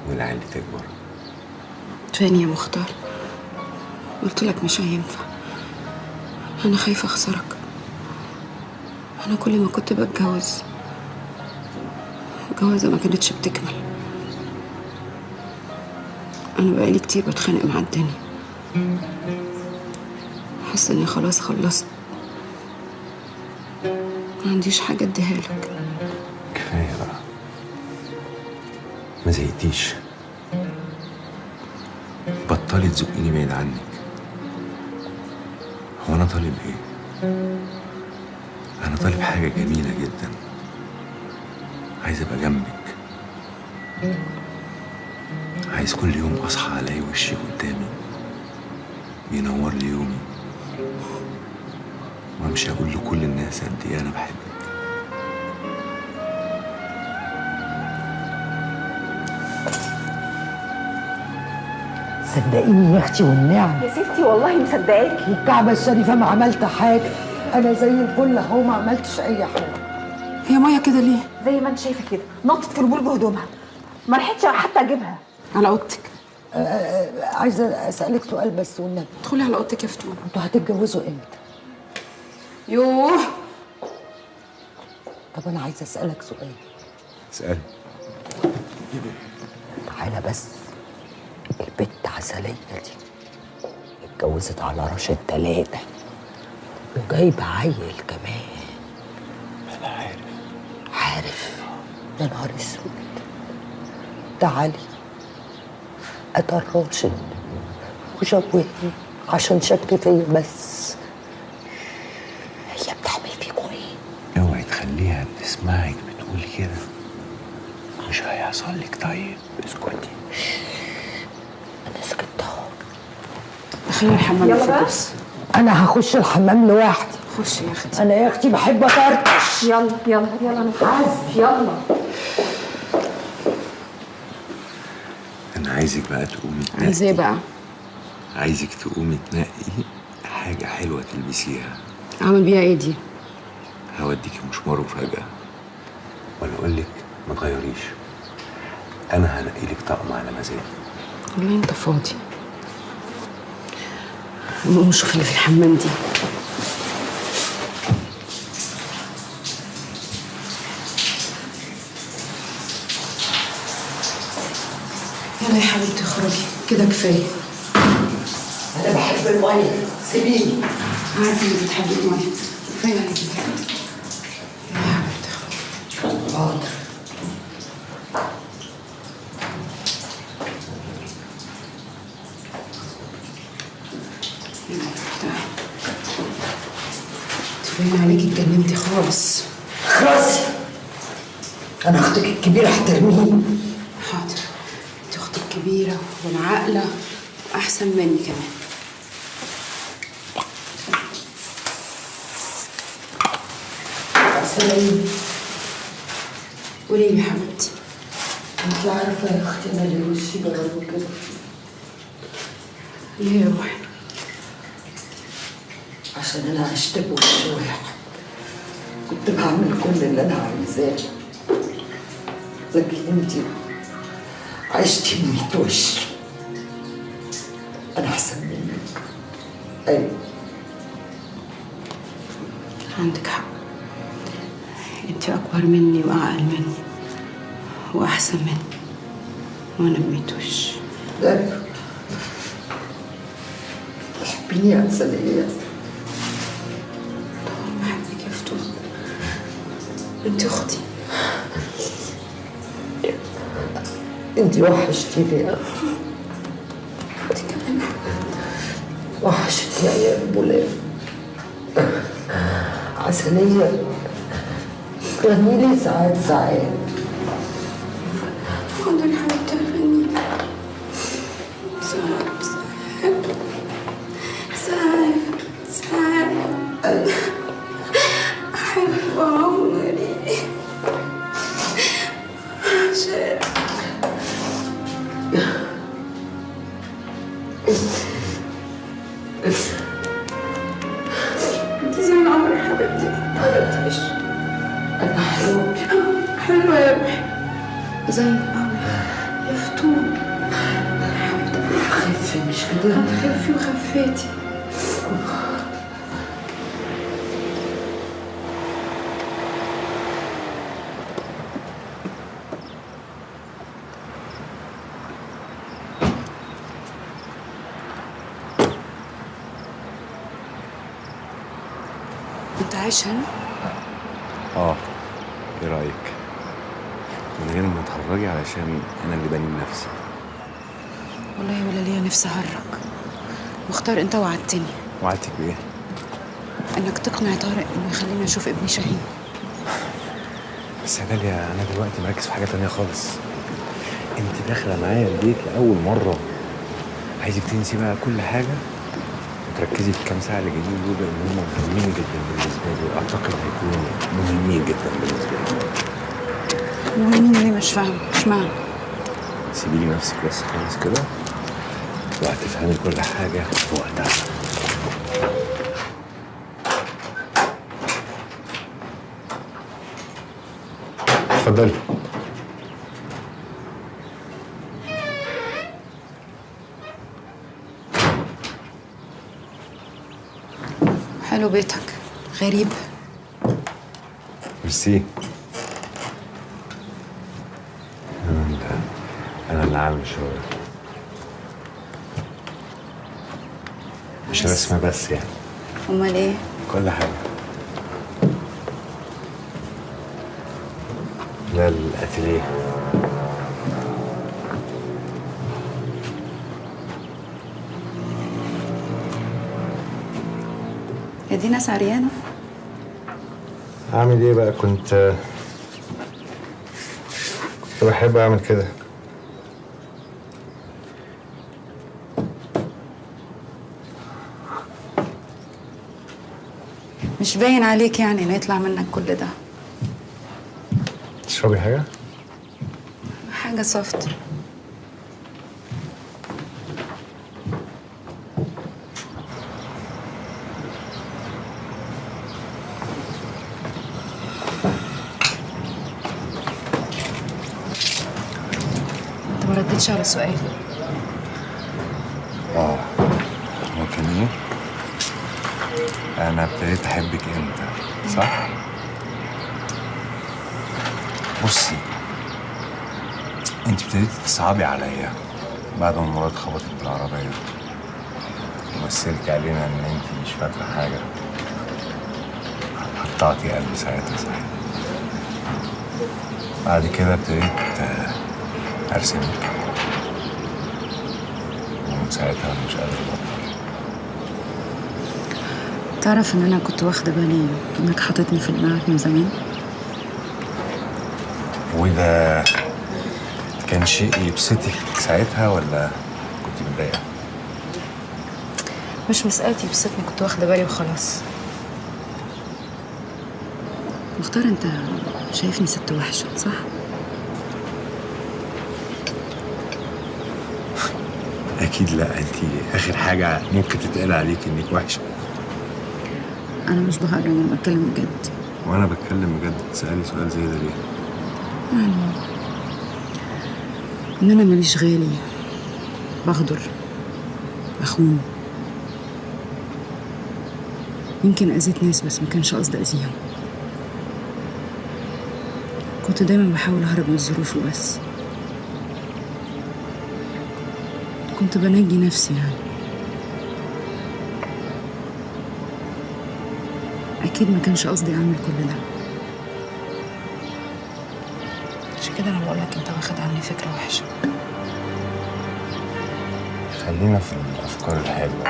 والعيال دي تكبر. تاني يا مختار، قلت لك مش هينفع. أنا خايفة أخسرك. أنا كل ما كنت بتجوز الجوازة ما كانتش بتكمل. أنا بقالي كتير بتخانق مع الدنيا، حاسة إني خلاص خلصت، ما عنديش حاجة اديها لك. كفاية بقى، ما زهقتيش. بطلي تزقيني بعيد عنك. هو أنا طالب إيه؟ أنا طالب حاجة جميلة جدا، عايز أبقى جنبك. عايز كل يوم أصحى ألاقي وشي قدامي بينور لي يومي، وأمشي أقول لكل الناس قد إيه أنا بحبك. صدقيني يا اختي والنعم يا ستي والله مصدقاكي. الكعبة الشريفة ما عملت حاجة، أنا زي الفل أهو، ما عملتش أي حاجة. هي مية كده ليه؟ زي ما انت شايفه كده، نطت في البول بهدومها، ما لحقتش حتى اجيبها. على اوضتك. عايزه اسالك سؤال بس والنبي. ادخلي على اوضتك يا فتون. انتوا هتتجوزوا امتى؟ يوه. طب انا عايزه اسالك سؤال. اسألي. تعالى بس. البت عسلية دي اتجوزت على راشد 3 وجايبه عيل كمان. انا عارف. عارف؟ يا نهار اسود. تعالي قتل راشد وشوهني عشان شك فيا بس. هي بتعمل فيكوا ايه؟ اوعي تخليها تسمعك بتقولي كده، مش هيحصل لك. طيب اسكتي. انا سكت اهو. دخلي الحمام يلا بس. انا هخش الحمام لوحدي. خشي يا اختي. انا يا اختي بحب اطرطش. يلا يلا يلا انا حاسب. يلا. انا عايزك بقى تقومي تنقي. عايزة ايه بقى؟ عايزك تقومي تنقي حاجة حلوة تلبسيها. اعمل بيها ايه دي؟ هوديكي مشوار مفاجأة، ولا اقول لك ما تغيريش، انا هنقي لك طقم على مزاجي. والله انت فاضي. نقوم نشوف اللي في الحمام دي. يلا يا حبيبتي اخرجي كده كفايه. انا بحب الميه سيبيني. عارفه انك بتحبي الميه. كفايه عليكي كده. يلا يا حبيبتي اخرجي. حاضر. باين عليكي اتجننتي خالص. خلاص. انا اختك الكبيره احترميني. حاضر. انت اختك كبيره والعاقله واحسن مني كمان. سلام. قولي لي يا حبيبتي. انت عارفه يا اختي انا ليه وشي بغيره كده؟ ليه يا روحي؟ عشان انا عشت بوش واحد. كنت بعمل كل اللي انا عايزاه، لكن انت عشتي ب100 وش. انا احسن منك. ايوه عندك حق. انت اكبر مني واعقل مني واحسن مني، وانا ب100 وش. ده تحبيني يا عسلية؟ طبعا بحبك يا فتون. انت اختي. انت وحشتيني يا اختي. انت كمان. وحشتني ايام بولاد. عسلية غني لي ساعات ساعات. حاضر يا حبيبتي غني. ساعات ساعات ساعات. أحب عمري عشان انت زي العمر يا حبيبتي. حبيبتي انا حلوة. حلوة يا روحي زي القمر يا فتون. خفي مش كده؟ هتخفي وخفيتي. انت عايش هنا؟ ايه رايك؟ من غير ما تهرجي علشان انا اللي بني نفسي. والله ولا ليا نفسي اهرج. مختار انت وعدتني. وعدتك بايه؟ انك تقنع طارق انه يخليني اشوف ابني شاهين. بس يا داليا انا دلوقتي مركز في حاجه تانية خالص. انت داخله معايا البيت لاول مره، عايزك تنسي بقى كل حاجه وتركزي في الكام ساعه اللي جايين دول، لان هم مهمين جدا بالنسبه لي، واعتقد هيكونوا مهمين جدا بالنسبه لي. مهمين ليه؟ مش فاهمه. اشمعنى؟ سيبي لي نفسك بس خالص كده وهتفهمي كل حاجه في وقتها. اتفضلي. حلو بيتك، غريب. ميرسي. انا اللي عامل شغل، مش رسمة بس يعني. امال ايه؟ كل حاجة. ده الاتيليه. يا دي ناس عريانة. اعمل ايه بقى؟ كنت بحب اعمل كده. مش باين عليك يعني ان يطلع منك كل ده. تشربي حاجة؟ حاجة سوفت. انت ما ردتش على سؤالي. ممكن ايه؟ انا ابتديت احبك امتى، صح؟ بصي، انت ابتديتي تصعبي عليا بعد ما مراد خبطت بالعربية ومثلتي علينا ان انت مش فاكرة حاجة. قطعتي قلبي ساعتها صحيح. بعد كده ابتديت ارسمك، ومن ساعتها انا مش قادر ابطل. تعرف ان انا كنت واخدة بالي انك حاططني في دماغك من زمان؟ وده كان شيء يبسطك ساعتها ولا كنت متضايقة؟ مش مسألتي يبسطني، كنت واخدة بالي وخلاص. مختار، انت شايفني ست وحشة صح؟ أكيد لا، أنت آخر حاجة ممكن تتقال عليك إنك وحشة. انا مش بهرج، انا بتكلم بجد. وأنا بتكلم بجد، تسألي سؤال زي ده ليه؟ يعني ان انا ماليش غالي، بغدر، بخون. يمكن اذيت ناس بس ما كانش قصدي اذيهم. كنت دايما بحاول اهرب من الظروف وبس. كنت بنجي نفسي يعني. اكيد ما كانش قصدي اعمل كل ده. عشان كده انا بقول لك انت واخد عني فكره وحشه. خلينا في الأفكار الحلوة.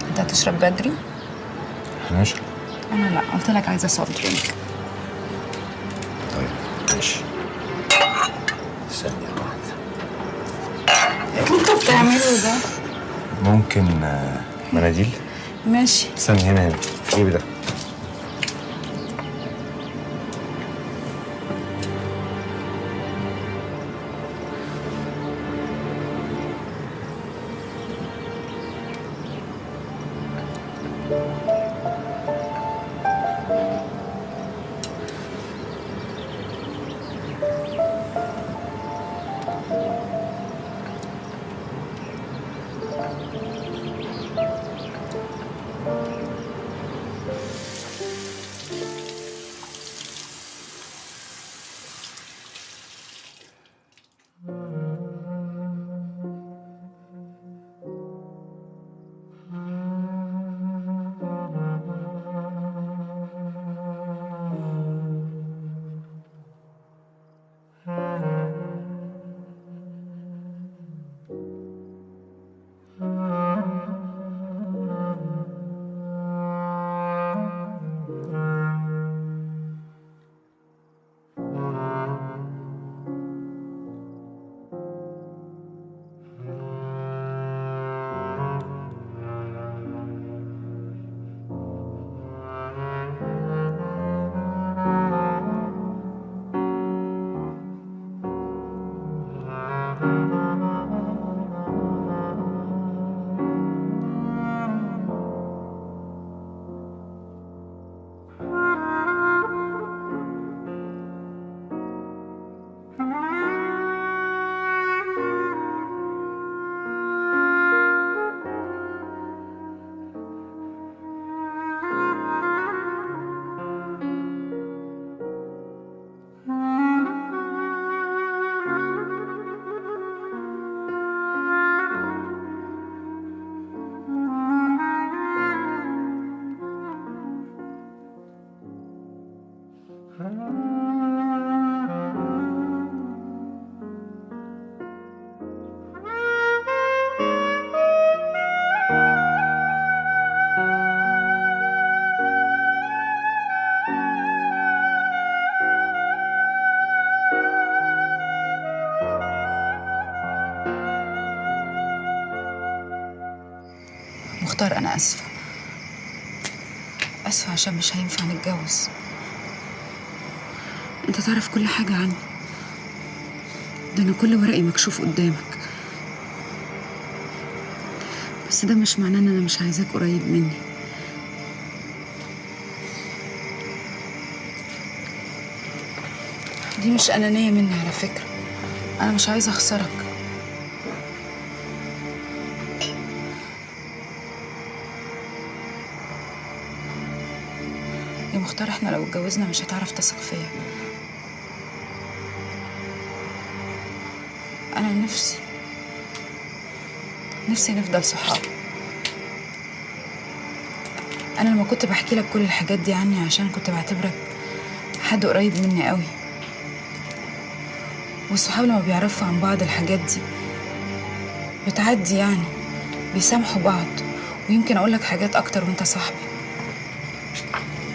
انت هتشرب بدري؟ هنشرب. انا لا، قلت لك عايزه سوفت درينك. طيب ماشي. ثانية واحدة. اللي انت بتعمله ده؟ ممكن مناديل؟ ماشي. استني، هنا في جيبي ده. مختار انا اسفه. اسفه عشان مش هينفع نتجوز. انت تعرف كل حاجه عني، ده انا كل ورقي مكشوف قدامك، بس ده مش معناه ان انا مش عايزاك قريب مني. دي مش انانيه مني على فكره، انا مش عايزه اخسرك. يا مختار احنا لو اتجوزنا مش هتعرف تثق فيا. انا نفسي نفضل صحاب. انا لما كنت بحكي لك كل الحاجات دي عني عشان كنت بعتبرك حد قريب مني قوي، والصحاب لما بيعرفوا عن بعض الحاجات دي بتعدي، يعني بيسامحوا بعض، ويمكن اقول لك حاجات اكتر وانت صاحبي.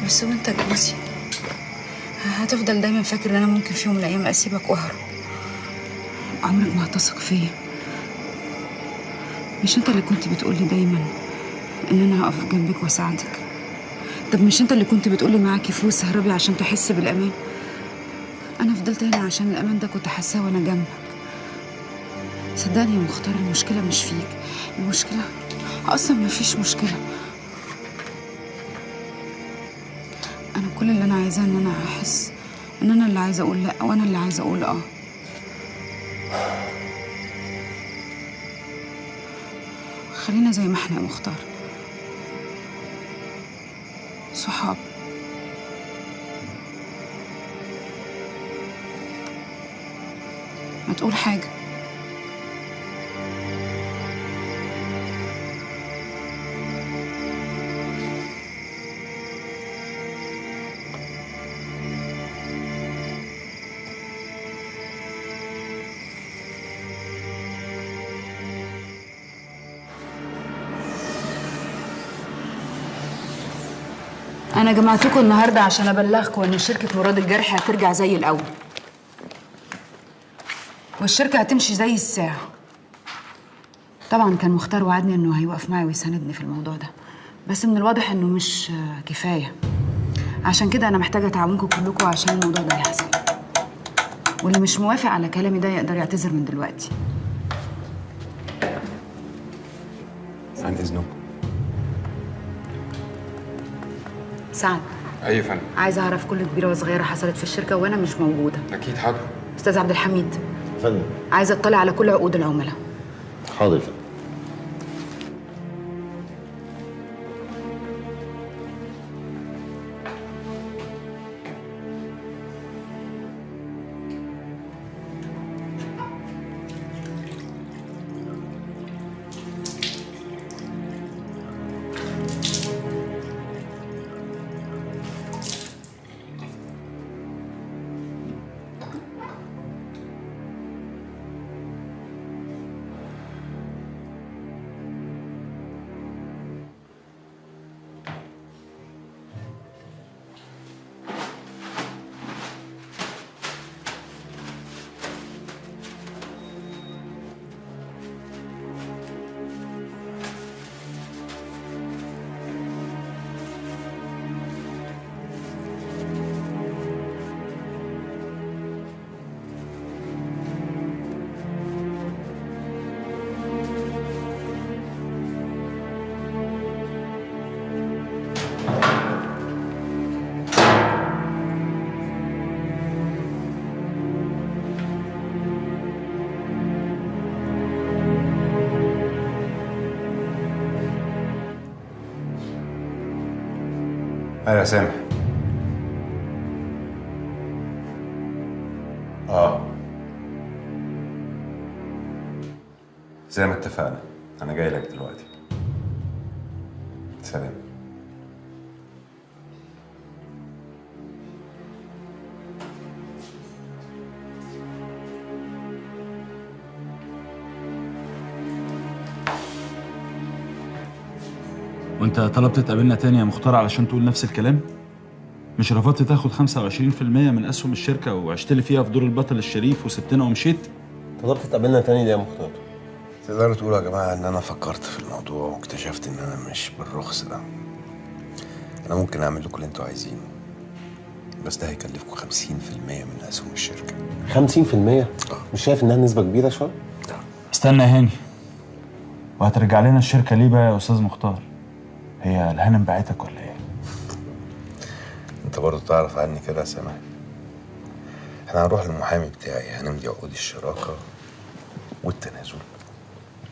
بس وانت جوزي هتفضل دايما فاكر ان انا ممكن في يوم من الايام اسيبك واهرب. عمرك ما هتثق فيا. مش انت اللي كنت بتقولي دايما ان انا هقف جنبك واساعدك؟ طب مش انت اللي كنت بتقولي معاكي فلوس اهربي عشان تحس بالامان؟ انا فضلت هنا عشان الامان ده كنت حاساه وانا جنبك. صدقني يا مختار، المشكله مش فيك، المشكله اصلا ما فيش مشكله. انا كل اللي انا عايزاه ان انا احس ان انا اللي عايزه اقول لا وانا اللي عايزه اقول اه. خلينا زي ما احنا يا مختار، صحاب. ما تقول حاجة. أنا جمعتكم النهاردة عشان أبلغكم إن شركة مراد الجرح هترجع زي الأول، والشركة هتمشي زي الساعة. طبعا كان مختار وعدني إنه هيوقف معي ويساندني في الموضوع ده، بس من الواضح إنه مش كفاية. عشان كده أنا محتاجة تعاونكم كلكم عشان الموضوع ده يحصل، واللي مش موافق على كلامي ده يقدر يعتذر من دلوقتي. عن إذنكم. سعد. اي فندم. عايزه اعرف كل كبيره وصغيره حصلت في الشركه وانا مش موجوده. اكيد حاضر. استاذ عبد الحميد. فندم. عايزه اطلع على كل عقود العملاء. حاضر فندم. أيوة يا سامح. زي ما اتفقنا، أنا جاي لك دلوقتي. سلام. وانت طلبت تقابلنا تاني يا مختار علشان تقول نفس الكلام؟ مش رفضت تاخد 25% من اسهم الشركه وعشت لي فيها في دور البطل الشريف وسبتنا ومشيت؟ طلبت تقابلنا تاني ليه يا مختار؟ تقدروا تقولوا يا جماعة إن أنا فكرت في الموضوع واكتشفت إن أنا مش بالرخص ده. أنا ممكن أعمل لكم اللي أنتوا عايزينه، بس ده هيكلفكم 50% من أسهم الشركة. 50%؟ مش شايف إنها نسبة كبيرة شوية؟ استنى يا هاني، وهترجع لنا الشركة ليه بقى يا أستاذ مختار؟ هي الهانم باعتك ولا إيه؟ أنت برضه تعرف عني كده يا سامح. إحنا هنروح للمحامي بتاعي، هنمضي عقود الشراكة والتنازل،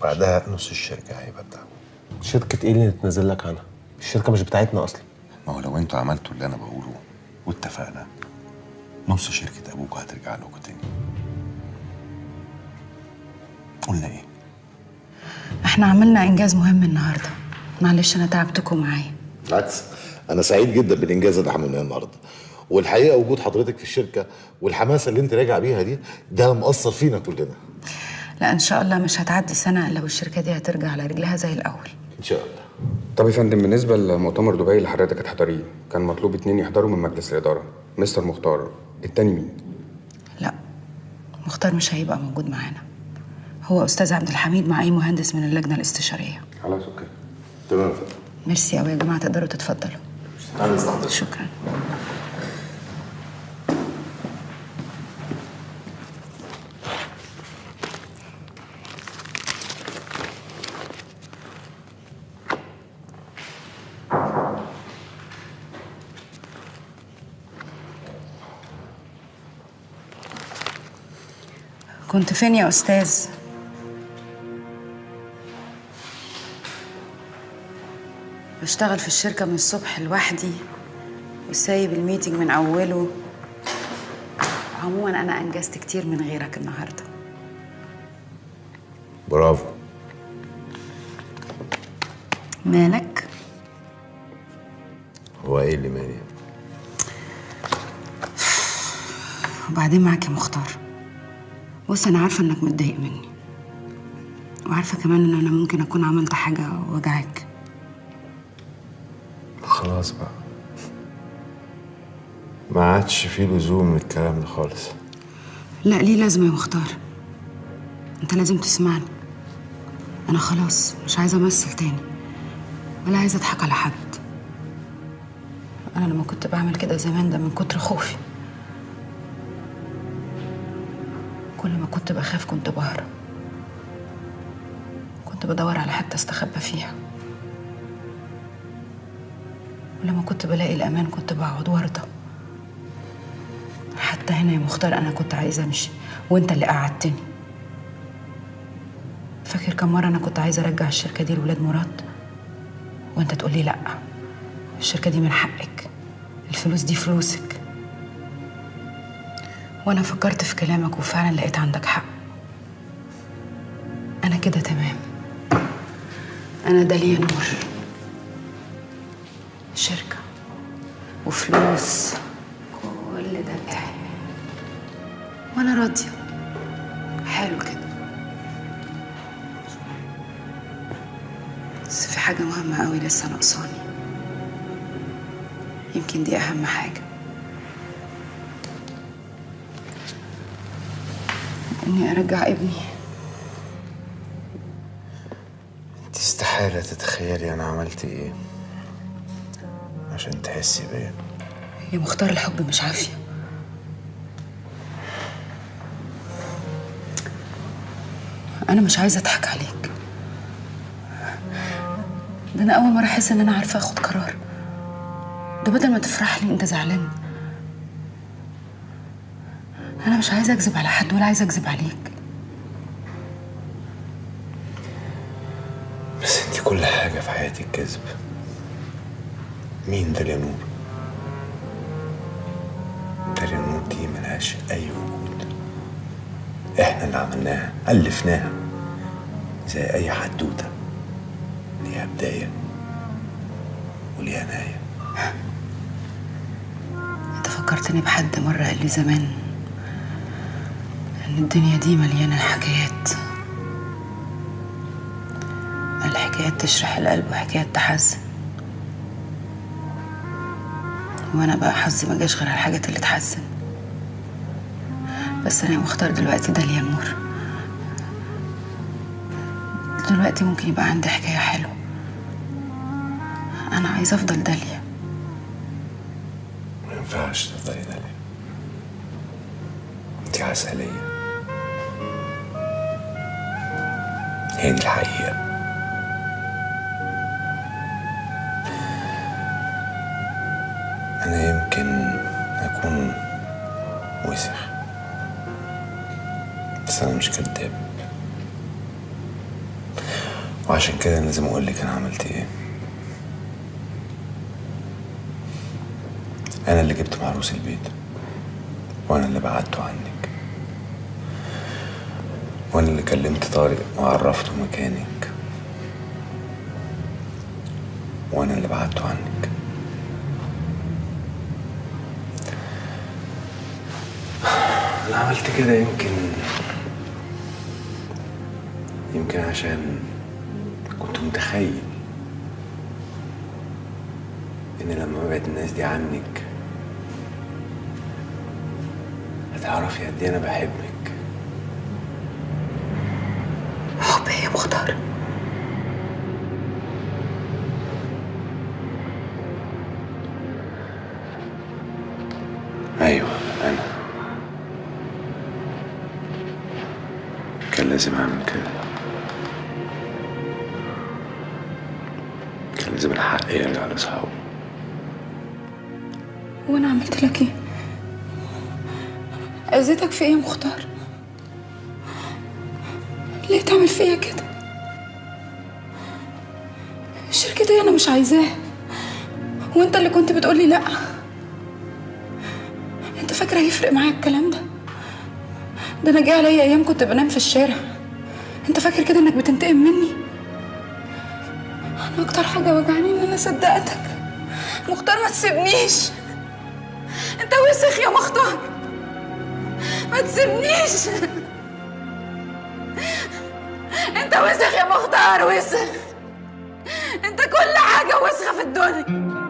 بعدها نص الشركة هيبقى بتاعكم. شركة إيه اللي نتنازل لك عنها؟ الشركة مش بتاعتنا أصلا. ما هو لو أنتوا عملتوا اللي أنا بقوله واتفقنا، نص شركة أبوك هترجع لكم تاني. قلنا إيه؟ احنا عملنا انجاز مهم النهارده، معلش انا تعبتكم معايا. بالعكس، انا سعيد جدا بالانجاز اللي عملناه النهارده، والحقيقه وجود حضرتك في الشركه والحماسه اللي انت راجع بيها دي ده مأثر فينا كلنا. لا ان شاء الله مش هتعدي سنه الا والشركه دي هترجع على رجلها زي الاول ان شاء الله. طب يا فندم، بالنسبه لمؤتمر دبي اللي حضرتك هتحضريه، كان مطلوب 2 يحضروا من مجلس الاداره. مستر مختار، التاني مين؟ لا مختار مش هيبقى موجود معانا، هو استاذ عبد الحميد مع اي مهندس من اللجنه الاستشاريه. خلاص اوكي تمام. ميرسي قوي يا جماعه، تقدروا تتفضلوا. شكرا. كنت فين يا أستاذ؟ بشتغل في الشركة من الصبح لوحدي وسايب الميتنج من أوله. عموما أنا أنجزت كتير من غيرك النهاردة. برافو. مالك؟ هو إيه اللي مالي؟ وبعدين معاك يا مختار، بص أنا عارفة إنك متضايق مني، وعارفة كمان إن أنا ممكن أكون عملت حاجة وجعك. خلاص بقى، ما عادش فيه لزوم من الكلام ده خالص. لا ليه لازمة يا مختار، أنت لازم تسمعني. أنا خلاص مش عايزة أمثل تاني ولا عايزة أضحك على حد. أنا لما كنت بعمل كده زمان ده من كتر خوفي، كل ما كنت بخاف كنت بهرب، كنت بدور على حتة استخبى فيها، ولما كنت بلاقي الأمان كنت بقعد وارضى. حتى هنا يا مختار أنا كنت عايزة أمشي وأنت اللي قعدتني. فاكر كم مرة أنا كنت عايزة أرجع الشركة دي لولاد مراد وأنت تقولي لأ، الشركة دي من حقك، الفلوس دي فلوسك. وأنا فكرت في كلامك وفعلا لقيت عندك حق. أنا كده تمام، أنا داليا نور، شركة وفلوس كل ده بتاعي وأنا راضية. حلو كده، بس في حاجة مهمة قوي لسه ناقصاني، يمكن دي أهم حاجة، إني أرجع ابني. انت استحالة تتخيلي أنا عملت إيه عشان تحسي بيا. يا مختار الحب مش عافية، أنا مش عايزة أضحك عليك، ده أنا أول مرة أحس إن أنا عارفة أخد قرار. ده بدل ما تفرح لي أنت زعلان. أنا مش عايزة أكذب على حد ولا عايزة أكذب عليك. بس انت كل حاجة في حياتك كذب. مين داليا نور؟ داليا نور دي ملهاش أي وجود، احنا اللي عملناها ألفناها زي أي حدوتة، ليها بداية وليها نهاية. أنت فكرتني بحد مرة قال لي زمان إن الدنيا دي مليانة حكايات، الحكايات تشرح القلب وحكايات تحزن، وأنا بقى حظي ما جاش غير على الحاجات اللي تحزن. بس أنا مختار دلوقتي داليا نور، دلوقتي ممكن يبقى عندي حكاية حلوة. أنا عايزة أفضل داليا. ما ينفعش تفضلي داليا، انت عسلية، هي دي الحقيقة. أنا يمكن أكون وسخ، بس أنا مش كداب، وعشان كده لازم أقولك أنا عملت إيه. أنا اللي جبت محروس البيت، وأنا اللي بعدته عنك، وأنا اللي كلمت طارق وعرفته مكانك، وأنا اللي بعدته عنك. أنا عملت كده يمكن عشان كنت متخيل إن لما أبعد الناس دي عنك هتعرفي قد إيه أنا بحبك. حب إيه يا مختار؟ أيوة أنا كان لازم أعمل كده، كان لازم الحق يرجع لأصحابه. وانا عملت لك ايه؟ اذيتك في ايه يا مختار؟ ليه تعمل فيا كده؟ الشركة دي انا مش عايزاها، وانت اللي كنت بتقولي لا. انت فاكره هيفرق معايا الكلام ده؟ ده انا جه عليا ايام كنت بنام في الشارع. انت فاكر كده انك بتنتقم مني؟ انا اكتر حاجه وجعاني ان انا صدقتك. مختار ما تسيبنيش، انت وسخ يا مختار، ما تسيبنيش. انت وسخ يا مختار، وسخ. انت كل حاجه وسخه في الدنيا.